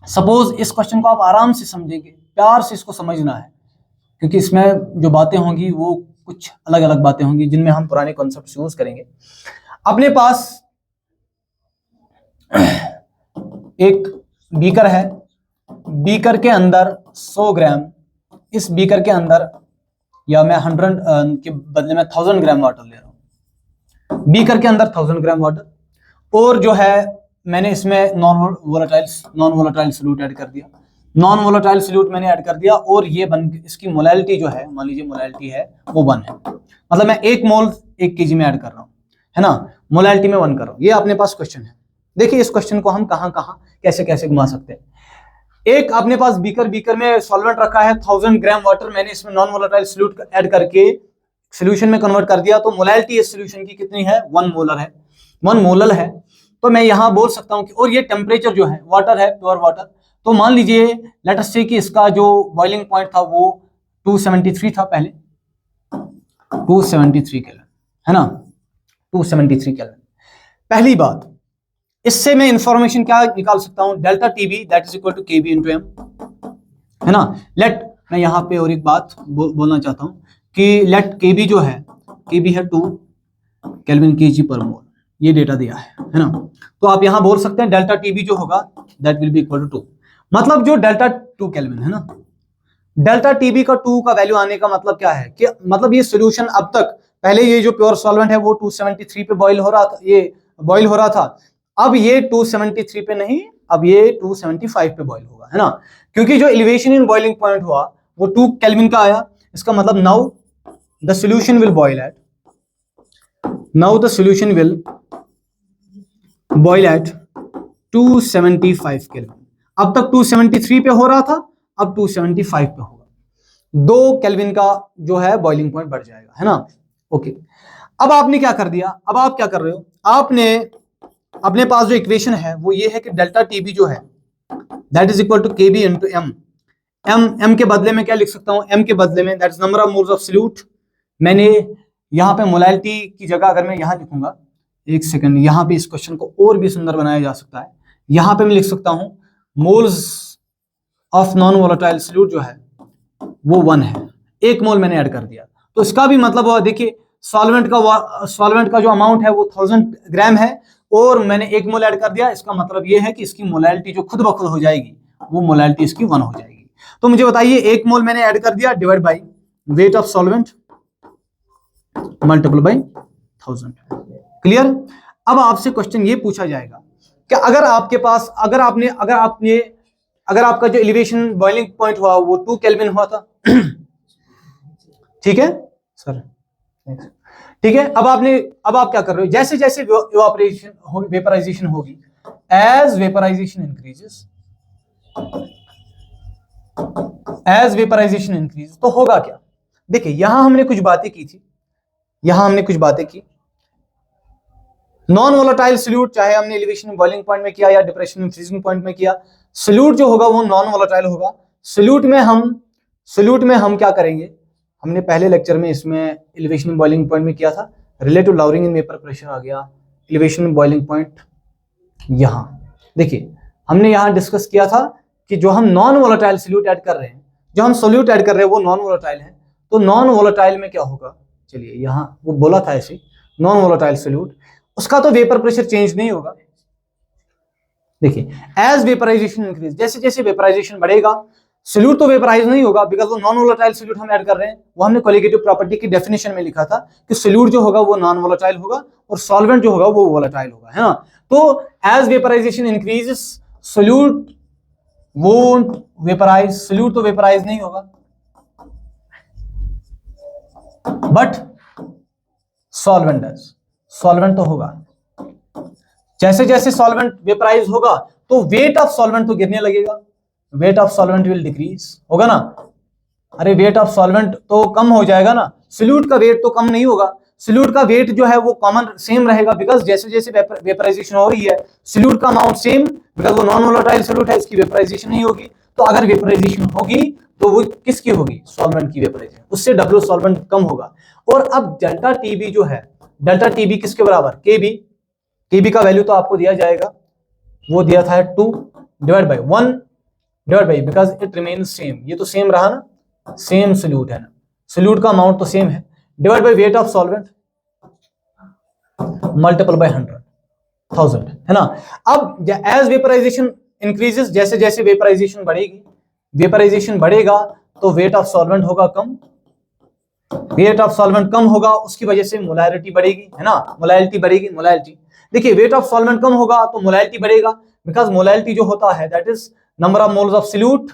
सपोज इस क्वेश्चन को आप आराम से समझेंगे, प्यार से इसको समझना है, क्योंकि इसमें जो बातें होंगी वो कुछ अलग अलग बातें होंगी जिनमें हम पुराने कॉन्सेप्ट यूज करेंगे. अपने पास एक बीकर है बीकर के अंदर 100 ग्राम, इस बीकर के अंदर, या मैं 100 के बदले में 1000 ग्राम वाटर ले रहा हूं, बीकर के अंदर 1000 ग्राम वाटर, और जो है मैंने इसमें नॉन वोलेटाइल सॉल्यूट ऐड कर दिया, नॉन वोलेटाइल सॉल्यूट मैंने ऐड कर दिया, और ये बन, इसकी मोलैलिटी जो है, मान लीजिए मोलैलिटी है वो 1 है, मतलब मैं 1 मोल 1 केजी में ऐड कर रहा हूं, है ना, मोलैलिटी में 1 कर रहा हूं। ये अपने पास क्वेश्चन है। देखिए इस क्वेश्चन को हम कहां कैसे कैसे घुमा सकते हैं। एक अपने पास बीकर में सॉल्वेंट रखा है 1000 ग्राम वाटर, मैंने इसमें नॉन वोलेटाइल सॉल्यूट ऐड करके सॉल्यूशन में कन्वर्ट कर दिया, तो मोलैलिटी इस सॉल्यूशन की कितनी है, 1 मोलर है, 1 मोलर है। तो मैं यहां बोल सकता हूं कि, और ये टेम्परेचर जो है, वाटर है, प्योर वाटर, तो मान लीजिए लेट अस से कि इसका जो बॉइलिंग पॉइंट था वो 273 था पहले, 273 केल्विन, है ना, 273 केल्विन। पहली बात, इससे मैं इंफॉर्मेशन क्या निकाल सकता हूं, delta TB that is equal to KB into M, है ना। मैं यहां पे और एक बात बोलना चाहता हूं कि लेट केबी जो है, केबी है 2 केल्विन केजी पर मोल, ये डेटा दिया है ना। तो आप यहां बोल सकते हैं डेल्टा टीबी जो होगा that will be equal to 2, मतलब जो डेल्टा 2 केल्विन है ना, डेल्टा टीबी का 2 का वैल्यू आने का मतलब क्या है कि, मतलब ये सॉल्यूशन अब तक, पहले ये जो प्योर सॉल्वेंट है वो 273 पे बॉईल हो रहा था, ये बॉईल हो रहा था, अब ये 273 पे नहीं, अब ये 275 पे बॉईल होगा, है ना, क्योंकि जो एलिवेशन इन बॉइलिंग पॉइंट हुआ वो 2 केल्विन का आया। इसका मतलब now the solution will boil at, now the solution will boil at 275 kelvin. अब तक 273 पे हो रहा था, अब 275 पे होगा, 2 केल्विन का जो है बॉइलिंग पॉइंट बढ़ जाएगा, है ना। ओके, अब आपने क्या कर दिया, अब आप क्या कर रहे हो, आपने अपने पास जो इक्वेशन है वो ये है कि डेल्टा टीबी जो है that is equal to KB into M. M के बदले में क्या लिख सकता हूं, एम के बदले में that is number of moles of solute. मैंने यहां पे मोलैलिटी की जगह अगर मैं यहां लिखूंगा, एक सेकंड, यहां पे इस क्वेश्चन को और भी सुंदर बनाया जा सकता है। यहां पे मैं लिख सकता हूं moles of non volatile solute जो है वो 1 है, 1 मोल मैंने ऐड कर दिया, तो इसका भी मतलब हुआ, देखिए सॉल्वेंट का जो अमाउंट है वो 1000 ग्राम है, और मैंने 1 मोल ऐड कर दिया, इसका मतलब ये है कि इसकी मोलैलिटी जो खुद ब खुद हो जाएगी वो मोलैलिटी इसकी 1 हो जाएगी। तो मुझे बताइए 1 मोल मैंने ऐड कर दिया, divide by wait of solvent multiple by 1000। Clear. अब आपसे क्वेश्चन ये पूछा जाएगा कि अगर आपके पास, अगर आपका जो एलिवेशन बॉइलिंग पॉइंट हुआ वो 2 केल्विन हुआ था, ठीक है सर, ठीक है। अब आप क्या कर रहे हो, जैसे जैसे वेपराइजेशन होगी, एज वेपराइजेशन इंक्रीज, तो होगा क्या, देखिए यहां हमने कुछ बातें की, नॉन वोलेटाइल सॉल्यूट, चाहे हमने एलिवेशन बॉइलिंग पॉइंट में किया या डिप्रेशन में फ्रीजिंग पॉइंट में किया, सॉल्यूट जो होगा वो नॉन वोलेटाइल होगा। सॉल्यूट में हम क्या करेंगे, हमने पहले लेक्चर में इसमें एलिवेशन बॉइलिंग पॉइंट में किया था, relative lowering in vapour pressure आ गया, एलिवेशन बॉइलिंग पॉइंट यहां, देखिए हमने यहां डिस्कस किया था कि जो हम नॉन वोलेटाइल सॉल्यूट ऐड कर रहे हैं, वो नॉन वोलेटाइल है, तो नॉन वोलेटाइल में क्या होगा, चलिए यहां वो बोला था ऐसे, नॉन वोलेटाइल सॉल्यूट, उसका तो वेपर प्रेशर चेंज नहीं होगा। देखिए एज वेपराइजेशन इंक्रीज, जैसे जैसे वेपराइजेशन बढ़ेगा, सॉल्यूट तो वेपराइज नहीं होगा, बिकॉज वो नॉन वोलेटाइल सॉल्यूट हम ऐड कर रहे हैं। वो हमने कोलिगेटिव प्रॉपर्टी की डेफिनेशन में लिखा था कि सॉल्यूट जो होगा वो नॉन वोलेटाइल होगा और सॉल्वेंट जो होगा वो वोलेटाइल होगा, है ना। तो as vaporisation increases, solute won't vaporise, solute तो वेपराइज नहीं होगा, बट सॉल्वेंट डज, सॉल्वेंट तो होगा। जैसे जैसे सॉल्वेंट वेपराइज होगा तो वेट ऑफ सॉल्वेंट तो गिरने लगेगा, wait of solvent will decrease, होगा ना। अरे वेट ऑफ सॉल्वेंट तो कम हो जाएगा ना, सॉल्यूट का वेट तो कम नहीं होगा, सॉल्यूट का वेट जो है वो कॉमन सेम रहेगा, बिकॉज जैसे जैसे वेपराइजेशन हो रही है सॉल्यूट का अमाउंट सेम, बिकॉज वो नॉन वोलेटाइल सॉल्यूट है, इसकी वेपराइजेशन नहीं होगी। तो अगर वेपराइजेशन होगी तो वो किसकी होगी, सॉल्वेंट की वेपराइजेशन, उससे डब्ल्यू सॉल्वेंट कम होगा। और अब डेल्टा टीबी जो है, डेल्टा टीबी किसके बराबर, केबी का वैल्यू तो आपको दिया जाएगा, वो दिया था 2 divide by 1 divide by, because it remains same, ये तो सेम रहा ना, सेम सॉल्यूट है ना, सॉल्यूट का अमाउंट तो सेम है, divide by wait of solvent multiple by 1000, है ना। अब एज वेपराइजेशन इंक्रीजेस, जैसे जैसे वेपराइजेशन बढ़ेगी, वेपराइजेशन बढ़ेगा तो वेट ऑफ सॉल्वेंट होगा कम, वेट ऑफ सॉल्वेंट कम होगा, उसकी वजह से मोलैरिटी बढ़ेगी, है ना, मोलैरिटी बढ़ेगी, मोलैरिटी। देखिए वेट ऑफ सॉल्वेंट कम होगा तो मोलैरिटी बढ़ेगा, बिकॉज मोलैरिटी जो होता है that is number of moles of solute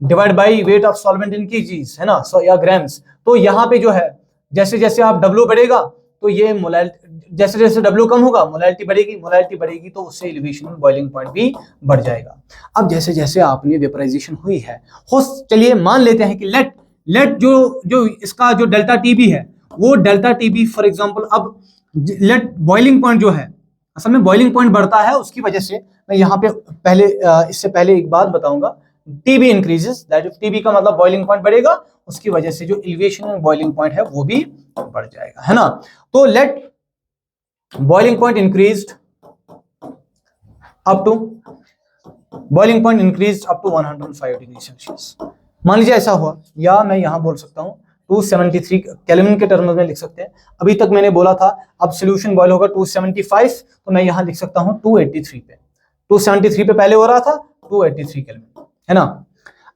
divide by weight of solvent in KGs, है ना, या ग्राम्स। तो यहाँ पे जो है जैसे जैसे आप W बढ़ेगा तो ये मोलैरिटी, जैसे जैसे W कम होगा मोलैरिटी बढ़ेगी, मोलैरिटी बढ़ेगी तो उससे एलिवेशन बॉइलिंग पॉइंट भी बढ़ जाएगा। अब जैसे जैसे आपने वेपराइजेशन हुई है, हो चलिए मान लेते हैं कि लेट जो इसका जो डेल्टा टीबी है वो डेल्टा टीबी फॉर एग्जांपल, अब लेट बॉइलिंग पॉइंट जो है, असल में बॉइलिंग पॉइंट बढ़ता है, उसकी वजह से मैं यहाँ पे पहले इससे पहले एक बात बताऊंगा, TB increases, that is TB का मतलब बॉइलिंग पॉइंट बढ़ेगा, उसकी वजह से जो एलिवेशन बॉइलिंग पॉइंट है वो भी बढ़ जाएगा, है ना। तो let boiling point increased up to, boiling point increased up to 105 degree Celsius, मान लीजिए ऐसा हुआ, या मैं यहां बोल सकता हूं 273 केल्विन के टर्म्स में लिख सकते हैं। अभी तक मैंने बोला था अब सॉल्यूशन बॉयल होगा 275, तो मैं यहां लिख सकता हूं 283 पे, 273 पे पहले हो रहा था, 283 केल्विन, है ना।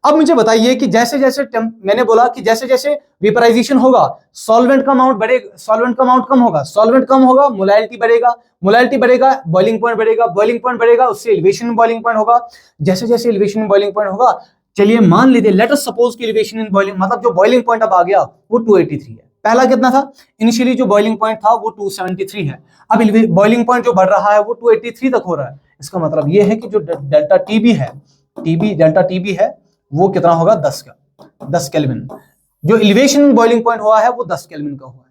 अब मुझे बताइए कि जैसे जैसे मैंने बोला कि जैसे जैसे वेपराइजेशन होगा सॉल्वेंट का अमाउंट बढ़ेगा, सॉल्वेंट का अमाउंट कम होगा, सॉल्वेंट कम होगा मोलैरिटी बढ़ेगा, मोलैरिटी बढ़ेगा बॉइलिंग पॉइंट बढ़ेगा, बॉइलिंग पॉइंट बढ़ेगा उससे एलिवेशन बॉइलिंग पॉइंट होगा, जैसे जैसे एलिवेशन बॉइलिंग पॉइंट होगा, चलिए मान लीजिए लेट अस सपोज कि एलिवेशन इन बॉइलिंग मतलब जो बॉइलिंग पॉइंट अब आ गया वो 283 है, पहला कितना था इनिशियली जो बॉइलिंग पॉइंट था वो 273 है, अब बॉइलिंग पॉइंट जो बढ़ रहा है वो 283 तक हो रहा है। इसका मतलब ये है कि जो डेल्टा टीबी है, डेल्टा टीबी है वो कितना होगा 10 केल्विन, जो एलिवेशन बॉइलिंग पॉइंट हुआ है वो 10 केल्विन का हुआ है।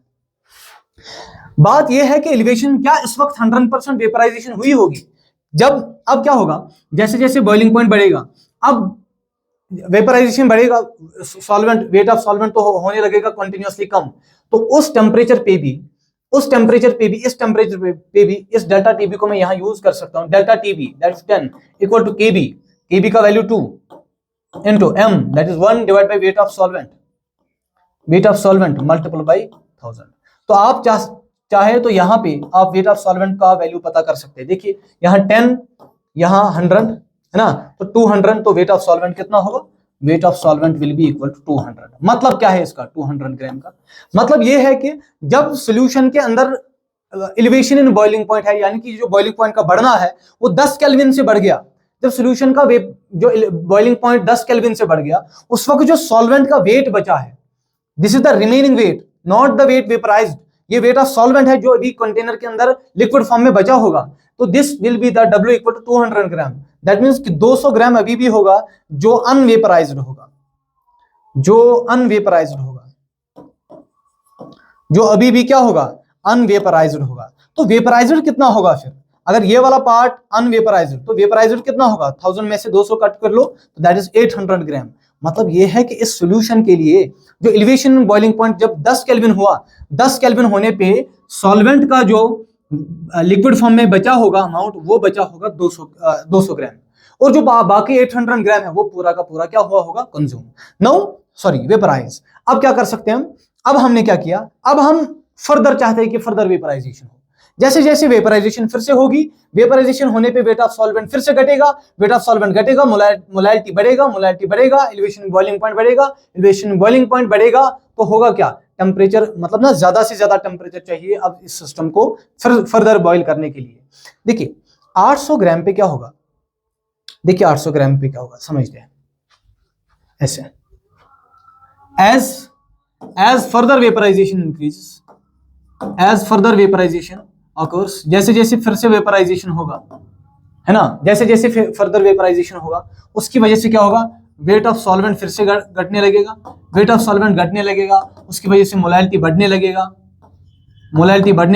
बात यह है कि एलिवेशन क्या इस वक्त 100% वेपराइजेशन हुई होगी, जब अब क्या होगा जैसे जैसे बॉइलिंग पॉइंट बढ़ेगा, अब वेपराइजेशन बढ़ेगा, सॉल्वेंट वेट ऑफ सॉल्वेंट तो होने लगेगा कंटिन्यूअसली कम, तो उस टेम्परेचर पे भी इस टेम्परेचर पे भी इस डेल्टा टीबी को मैं यहां यूज कर सकता हूं, delta TB that is 10 equal to KB, KB का value 2 into m that is 1 divided by weight of solvent multiple by 1000। तो आप चाहे तो यहाँ पे आप वेट ऑफ सॉल्वेंट का वैल्यू पता कर सकते हैं, देखिए यहाँ 10 यहाँ 100 है ना, तो 200, तो वेट ऑफ सॉल्वेंट कितना होगा, weight of solvent will be equal to 200। मतलब क्या है इसका 200 ग्राम का मतलब ये है कि जब सॉल्यूशन के अंदर एलिवेशन इन बॉइलिंग पॉइंट है, यानी कि जो बॉइलिंग पॉइंट का बढ़ना है वो 10 केल्विन से बढ़ गया, जब सॉल्यूशन का जो बॉइलिंग पॉइंट 10 केल्विन से बढ़ गया उस वक्त जो सॉल्वेंट का वेट बचा है, this is the remaining weight not the weight vaporised, ये वेट ऑफ सॉल्वेंट है जो अभी कंटेनर के अंदर लिक्विड फॉर्म में बचा होगा, तो this will be the W equal to 200 gram, that means कि 200 ग्राम अभी भी होगा जो अनवेपराइज्ड होगा, जो अनवेपराइज्ड होगा, जो अभी भी क्या होगा अनवेपराइज्ड होगा। तो वेपराइज्ड कितना होगा फिर, अगर ये वाला पार्ट अनवेपराइज्ड तो वेपराइज्ड कितना होगा, 1000 में से 200 कट कर लो तो दैट इज 800 ग्राम। मतलब ये है कि इस सॉल्यूशन के लिए जो एलिवेशन बॉइलिंग पॉइंट जब 10 केल्विन हुआ, 10 केल्विन होने पे सॉल्वेंट का जो लिक्विड फॉर्म में बचा होगा अमाउंट वो बचा होगा 200 ग्राम, और जो बाकी 800 ग्राम है वो पूरा का पूरा क्या हुआ होगा कंज्यूम, वेपराइज। अब क्या कर सकते हैं हम, अब हमने क्या किया, अब हम फर्दर चाहते हैं कि फर्दर वेपराइजेशन हो, जैसे जैसे वेपराइजेशन फिर से होगी, वेपराइजेशन होने पे वेट ऑफ सॉल्वेंट फिर से घटेगा, वेट ऑफ सॉल्वेंट घटेगा मोलैरिटी बढ़ेगा, एलिवेशन बॉइलिंग पॉइंट बढ़ेगा, एलिवेशन बॉइलिंग पॉइंट बढ़ेगा तो होगा क्या, टेम्परेचर मतलब ना ज्यादा से ज्यादा टेम्परेचर चाहिए अब इस सिस्टम को फर्दर बॉइल करने के लिए। देखिए 800 ग्राम पे क्या होगा, देखिए 800 ग्राम पे क्या होगा समझते हैं ऐसे, as further vaporization increases, as further vaporization occurs, जैसे जैसे फिर से वेपराइजेशन होगा, है ना, जैसे जैसे फर्दर वेपराइजेशन होगा उसकी वजह से क्या होगा, वेट ऑफ सॉल्वेंट फिर से घटने लगेगा, वेट ऑफ सॉल्वेंट घटने लगेगा उसकी वजह से मोलैरिटी बढ़ने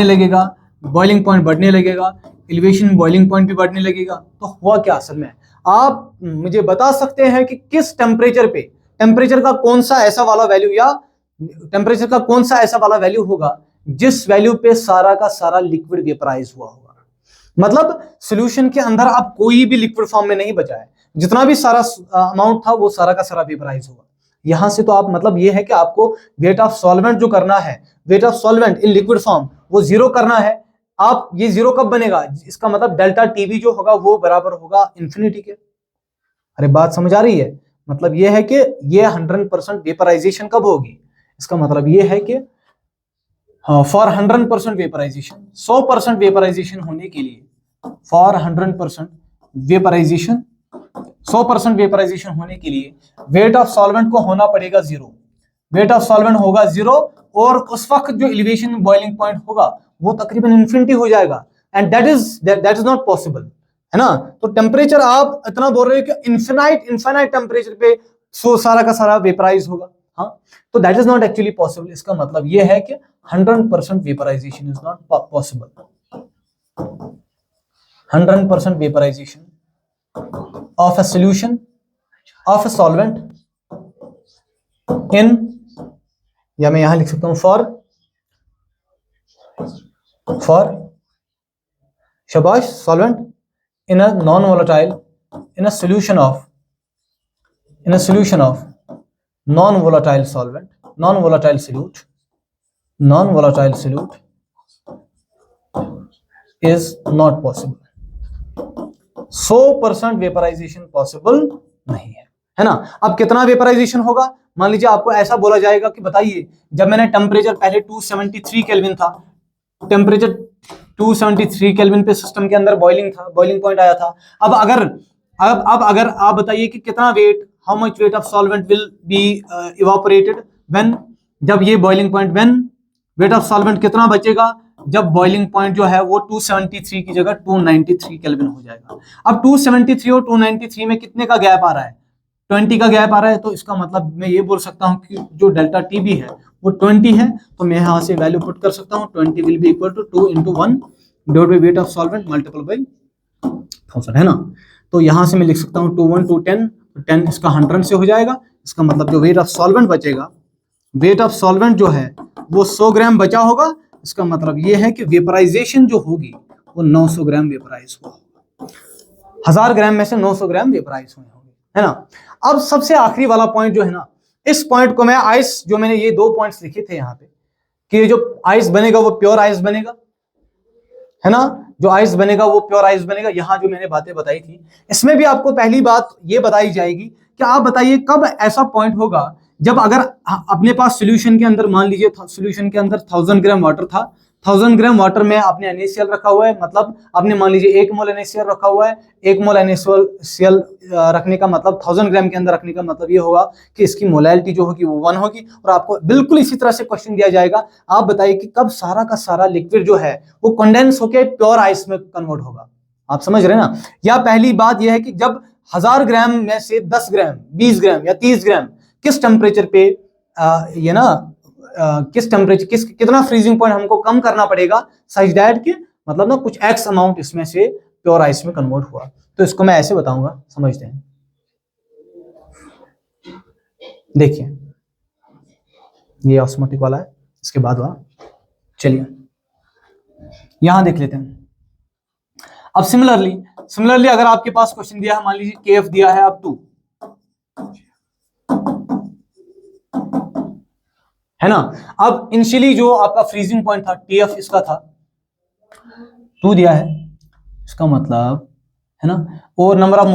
लगेगा, बॉइलिंग पॉइंट बढ़ने लगेगा, एलिवेशन बॉइलिंग पॉइंट भी बढ़ने लगेगा। तो हुआ क्या असल में, आप मुझे बता सकते हैं कि किस टेम्परेचर पे, टेम्परेचर का कौन सा ऐसा वाला वैल्यू, या टेम्परेचर का कौन सा ऐसा वाला वैल्यू होगा जिस वैल्यू पे सारा का सारा लिक्विड वेपराइज हुआ होगा, मतलब सॉल्यूशन के अंदर अब कोई भी लिक्विड फॉर्म में नहीं बचा है, जितना भी सारा अमाउंट था वो सारा का सारा वेपराइज होगा। यहां से तो आप मतलब ये है कि आपको वेट ऑफ सॉल्वेंट जो करना है, weight of solvent in liquid form वो जीरो करना है। आप ये जीरो कब बनेगा, इसका मतलब डेल्टा टीबी जो होगा वो बराबर होगा इंफिनिटी के, अरे बात समझ आ रही है? मतलब ये है कि ये 100% वेपराइजेशन कब होगी, इसका मतलब ये है कि फॉर 100% वेपराइजेशन, 100% वेपराइजेशन होने के लिए, फॉर 100% वेपराइजेशन, 100% वेपराइजेशन होने के लिए वेट ऑफ सॉल्वेंट को होना पड़ेगा 0। वेट ऑफ सॉल्वेंट होगा 0 और उस वक्त जो एलिवेशन बॉइलिंग पॉइंट होगा वो तकरीबन इन्फिनिटी हो जाएगा, and that is not possible, है ना। तो टेम्परेचर आप इतना बोल रहे हो कि इनफाइनाइट टेम्परेचर पे सारा का सारा वेपराइज होगा, हाँ, तो that is not actually possible. इसका मतलब ये है कि 100% vaporisation is not possible. 100% vaporisation of a solution of a solvent in, या मैं यहां लिख सकता हूं for शाबाश solvent in a non-volatile, in a solution of non-volatile solvent, non-volatile solute is not possible। 100% vaporization possible नहीं है ना। अब कितना वेपराइजेशन होगा, मान लीजिए आपको ऐसा बोला जाएगा कि बताइए, जब मैंने टेम्परेचर पहले 273 केल्विन था, टेम्परेचर 273 केल्विन पे सिस्टम के अंदर बॉइलिंग था, बॉइलिंग पॉइंट आया था। अब अगर आप बताइए कि कितना weight, how much weight of solvent will be evaporated when, जब ये boiling point, when weight of solvent कितना बचेगा जब बॉइलिंग पॉइंट जो है वो 273 की जगह 293 केल्विन हो जाएगा। अब 273 और 293 में कितने का गैप आ रहा है, 20 का गैप आ रहा है। तो इसका मतलब मैं ये बोल सकता हूं कि जो डेल्टा टी बी है वो 20 है, तो मैं यहां से वैल्यू पुट कर सकता हूं, 20 will be equal to 2 into 1 divide by weight of solvent multiple by 1000, है ना। तो यहां से मैं लिख सकता हूं 2 1 2 10, तो 10 इसका 100 से हो जाएगा। इसका मतलब जो वेट ऑफ सॉल्वेंट बचेगा, वेट ऑफ सॉल्वेंट जो है वो 100 ग्राम बचा होगा। इसका मतलब ये है कि वेपराइजेशन जो होगी वो 900 ग्राम वेपराइज होगा, 1000 ग्राम में से 900 ग्राम वेपराइज हुए होंगे, है ना। अब सबसे आखिरी वाला पॉइंट जो है ना, इस पॉइंट को मैं आइस, जो मैंने ये 2 पॉइंट्स लिखे थे यहाँ पे कि जो आइस बनेगा वो प्योर आइस बनेगा, है ना, जो आइस बनेगा वो प्योर आइस बनेगा। यहाँ जो मैंने बातें बताई थी, इसमें भी आपको पहली बात ये बताई जाएगी कि आप बताइए कब ऐसा पॉइंट होगा जब अगर अपने पास सॉल्यूशन के अंदर, मान लीजिए सॉल्यूशन के अंदर 1000 ग्राम वाटर था, 1000 ग्राम वाटर में आपने NaCl रखा हुआ है, मतलब आपने मान लीजिए 1 मोल NaCl रखा हुआ है। 1 मोल NaCl रखने का मतलब 1000 ग्राम के अंदर रखने का मतलब ये होगा कि इसकी मोलैलिटी जो होगी वो 1 होगी। और आपको बिल्कुल इसी तरह से क्वेश्चन दिया जाएगा, आप बताइए कि कब सारा का सारा लिक्विड जो है वो कंडेंस होकर प्योर आइस में कन्वर्ट होगा। आप समझ रहे हैं ना। या पहली बात यह है कि जब 1000 ग्राम में से 10 ग्राम, 20 ग्राम या 30 ग्राम किस टेम्परेचर पे ये ना किस टेम्परेचर, कितना फ्रीजिंग पॉइंट हमको कम करना पड़ेगा सच दैट कि मतलब ना कुछ एक्स अमाउंट इसमें से प्योर आइस में कन्वर्ट हुआ। तो इसको मैं ऐसे बताऊंगा, समझते हैं। देखिए ये ऑस्मोटिक वाला है, इसके बाद वाला, चलिए यहां देख लेते हैं। अब सिमिलरली अगर आपके पास क्वेश्चन दिया है, मान लीजिए केएफ दिया है अब 2, है ना। अब इनिशियली जो आपका फ्रीजिंग पॉइंट था टीएफ, इसका था 2 दिया है, इसका मतलब, है ना। और नंबर ऑफ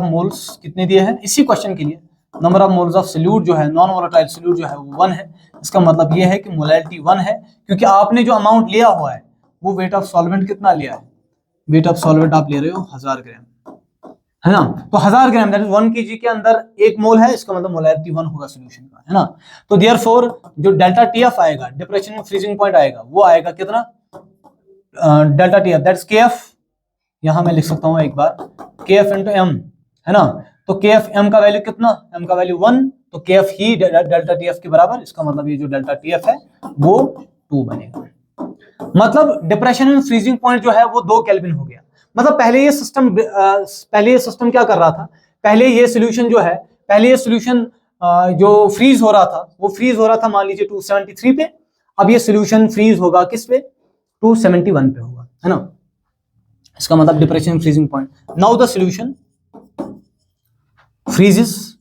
मोल्स कितने दिए हैं इसी क्वेश्चन के लिए, number of moles of solute जो है, नॉन वोलेटाइल सोल्यूट जो है वो 1 है। इसका मतलब ये है कि मोलैलिटी 1 है, क्योंकि आपने जो अमाउंट लिया हुआ है वो वेट ऑफ सॉल्वेंट कितना लिया है, वेट ऑफ सॉल्वेंट आप ले रहे हो 1000 ग्राम, है ना। तो 1000 ग्राम दैट इज 1 kg के अंदर 1 मोल है, इसका मतलब मोलैलिटी 1 होगा सॉल्यूशन का, है ना। तो देयरफॉर जो डेल्टा टीएफ आएगा, डिप्रेशन फ्रीजिंग पॉइंट आएगा, वो आएगा कितना, delta TF that is KF, यहां मैं लिख सकता हूं एक बार केएफ इनटू एम, है ना। तो केएफ एम का वैल्यू कितना, एम का वैल्यू 1, तो केएफ ही डेल्टा टीएफ के बराबर। इसका मतलब ये जो डेल्टा टीएफ है वो 2 बनेगा। मतलब डिप्रेशन एंड फ्रीजिंग पॉइंट जो है वो 2 केल्विन हो गया। मतलब पहले ये सिस्टम क्या कर रहा था, पहले ये सॉल्यूशन जो है, पहले ये सॉल्यूशन जो फ्रीज हो रहा था वो फ्रीज हो रहा था मान लीजिए 273 पे। अब ये सॉल्यूशन फ्रीज होगा किस पे, 271 पे होगा, है ना। इसका मतलब depression freezing point. Now the solution freezes,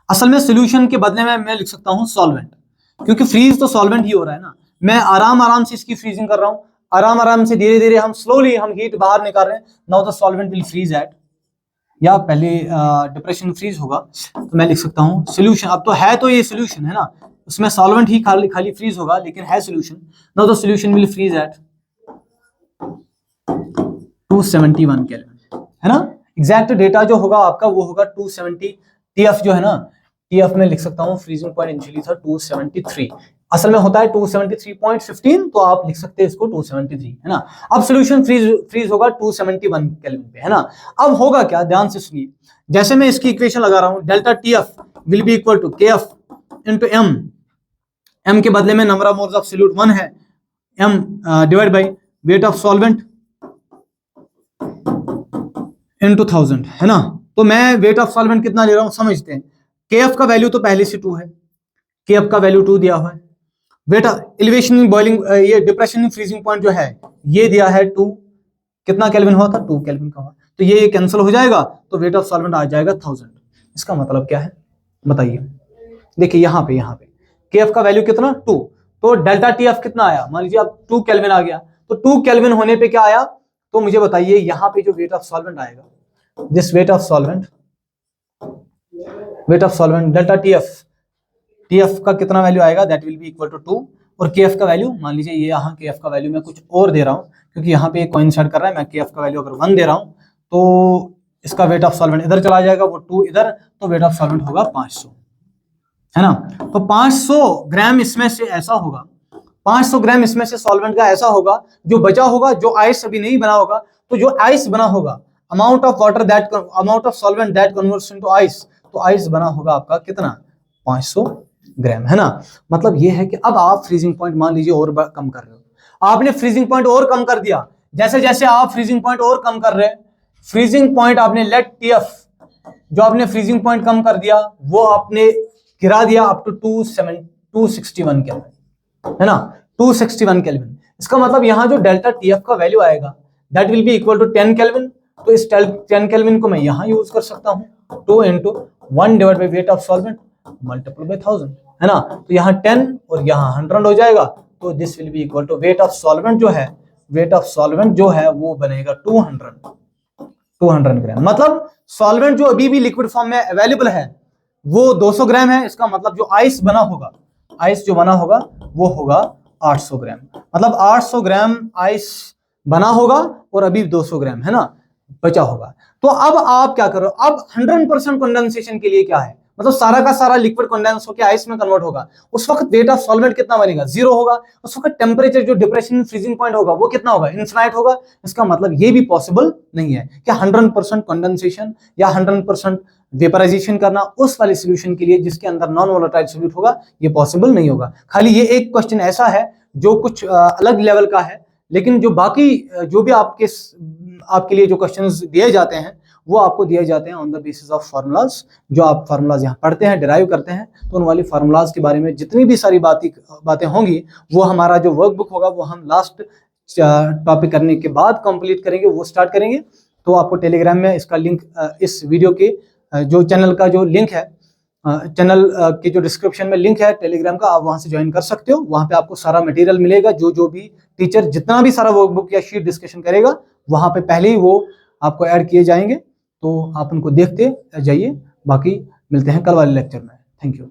असल में सॉल्यूशन के बदले में मैं लिख सकता हूं सॉल्वेंट, क्योंकि फ्रीज तो सॉल्वेंट ही हो रहा है ना। मैं आराम से इसकी फ्रीजिंग कर रहा हूं, आराम से धीरे धीरे हम स्लोली हम हीट बाहर निकाल रहे हैं। Now the solvent will freeze at या पहले डिप्रेशन फ्रीज होगा, तो मैं लिख सकता हूँ सोल्यूशन। अब तो है, तो ये सोल्यूशन है ना, उसमें सॉल्वेंट ही खाली खाली फ्रीज होगा, लेकिन है solution. Now the solution will freeze at 271 kelvin, है ना। एग्जैक्ट डेटा जो होगा आपका वो होगा 270। टीएफ जो है ना, टीएफ में लिख सकता हूँ फ्रीजिंग पॉइंट इनिशियली था 273, असल में होता है 273.15, तो आप लिख सकते हैं इसको 273, है ना। अब सोल्यूशन फ्रीज होगा 271 केल्विन पे, है ना। अब होगा क्या, ध्यान से सुनिए। जैसे मैं इसकी इक्वेशन लगा रहा हूं, delta TF will be equal to KF into M, M के बदले में number of moles of solute 1 है, M divide by weight of solvent into 1000, है ना। तो मैं वेट ऑफ सॉल्वेंट कितना ले रहा हूं समझते हैं। केएफ का वैल्यू तो पहले से 2 है, केएफ का वैल्यू 2 दिया हुआ है। वेट एलिवेशन इन बॉइलिंग, ये डिप्रेशन इन फ्रीजिंग पॉइंट जो है ये दिया है 2, कितना केल्विन हुआ था, 2 केल्विन का हुआ, तो ये कैंसिल हो जाएगा, तो वेट ऑफ सॉल्वेंट आ जाएगा 1000। इसका मतलब क्या है बताइए। देखिए यहाँ पे केएफ का वैल्यू कितना 2, तो डेल्टा टीएफ कितना आया, मान लीजिए अब 2 केल्विन आ गया, तो 2 केल्विन होने पे क्या आया, तो मुझे बताइए यहाँ पे जो वेट ऑफ सॉल्वेंट आएगा, this weight of solvent delta TF का कितना वैल्यू आएगा, that will be equal to 2, और केएफ का वैल्यू मान लीजिए ये यहाँ केएफ का वैल्यू मैं कुछ और दे रहा हूँ, क्योंकि यहाँ पे कोइंसाइड कर रहा है। मैं केएफ का वैल्यू अगर 1 दे रहा हूँ तो इसका वेट ऑफ सॉल्वेंट इधर चला जाएगा, वो 2 इधर, तो वेट ऑफ सॉल्वेंट होगा 500, है ना। तो 500 ग्राम इसमें से ऐसा होगा, 500 ग्राम इसमें से सॉल्वेंट का ऐसा होगा जो बचा होगा, जो आइस अभी नहीं बना होगा, तो जो आइस बना होगा, amount of water that, amount of solvent that converts into ice, तो आइस बना होगा आपका कितना 500 ग्राम, है ना। मतलब ये है कि अब आप फ्रीजिंग पॉइंट मान लीजिए और कम कर रहे हो, आपने फ्रीजिंग पॉइंट और कम कर दिया। जैसे जैसे आप फ्रीजिंग पॉइंट और कम कर रहे हैं, फ्रीजिंग पॉइंट आपने लेट टीएफ जो आपने फ्रीजिंग पॉइंट कम कर दिया वो आपने गिरा दिया अप टू 261 केल्विन, है ना, 261 केल्विन। इसका मतलब यहाँ जो डेल्टा टीएफ का वैल्यू आएगा that will be equal to 10 kelvin, तो इस 10 केल्विन को मैं यहाँ यूज कर सकता हूँ, 2 into 1 divide by wait of solvent multiply by 1000, है ना। तो यहाँ 10 और यहाँ 100 हो जाएगा, तो this will be equal to weight of solvent जो है वो बनेगा 200 ग्राम। मतलब सॉल्वेंट जो अभी भी लिक्विड फॉर्म में अवेलेबल है वो 200 ग्राम है। इसका मतलब जो आइस बना होगा वो होगा 800 ग्राम। मतलब 800 ग्राम आइस बना होगा और अभी 200 ग्राम, है ना, बचा होगा। तो अब आप क्या करो, अब 100% कंडेंसेशन के लिए क्या है, मतलब सारा का सारा लिक्विड कंडेंस होकर आइस में कन्वर्ट होगा, उस वक्त वेट ऑफ सॉल्वेंट कितना बनेगा, 0 होगा। उस वक्त टेम्परेचर जो डिप्रेशन फ्रीजिंग पॉइंट होगा वो कितना होगा, इनफिनाइट होगा। इसका मतलब ये भी पॉसिबल नहीं है कि 100% कंडेंसेशन या 100% वेपराइजेशन करना उस वाले सोल्यूशन के लिए जिसके अंदर नॉन वोलेटाइल सोल्यूट होगा, ये पॉसिबल नहीं होगा। खाली ये एक क्वेश्चन ऐसा है जो कुछ अलग लेवल का है, लेकिन जो बाकी जो भी आपके लिए जो क्वेश्चंस दिए जाते हैं वो आपको दिए जाते हैं on the basis of formulas. जो आप फार्मूलाज यहाँ पढ़ते हैं, डिराइव करते हैं, तो उन वाली फार्मूलाज के बारे में जितनी भी सारी बातें होंगी वो हमारा जो वर्कबुक होगा वो हम लास्ट टॉपिक करने के बाद कंप्लीट करेंगे, वो स्टार्ट करेंगे। तो आपको टेलीग्राम में इसका लिंक, इस वीडियो के जो चैनल का जो लिंक है, चैनल के जो डिस्क्रिप्शन में लिंक है टेलीग्राम का, आप वहां से ज्वाइन कर सकते हो। वहां पे आपको सारा मटेरियल मिलेगा, जो भी टीचर जितना भी सारा वर्कबुक या शीट डिस्कशन करेगा वहां पे पहले ही वो आपको ऐड किए जाएंगे, तो आप उनको देखते जाइए। बाकी मिलते हैं कल वाले लेक्चर में। Thank you.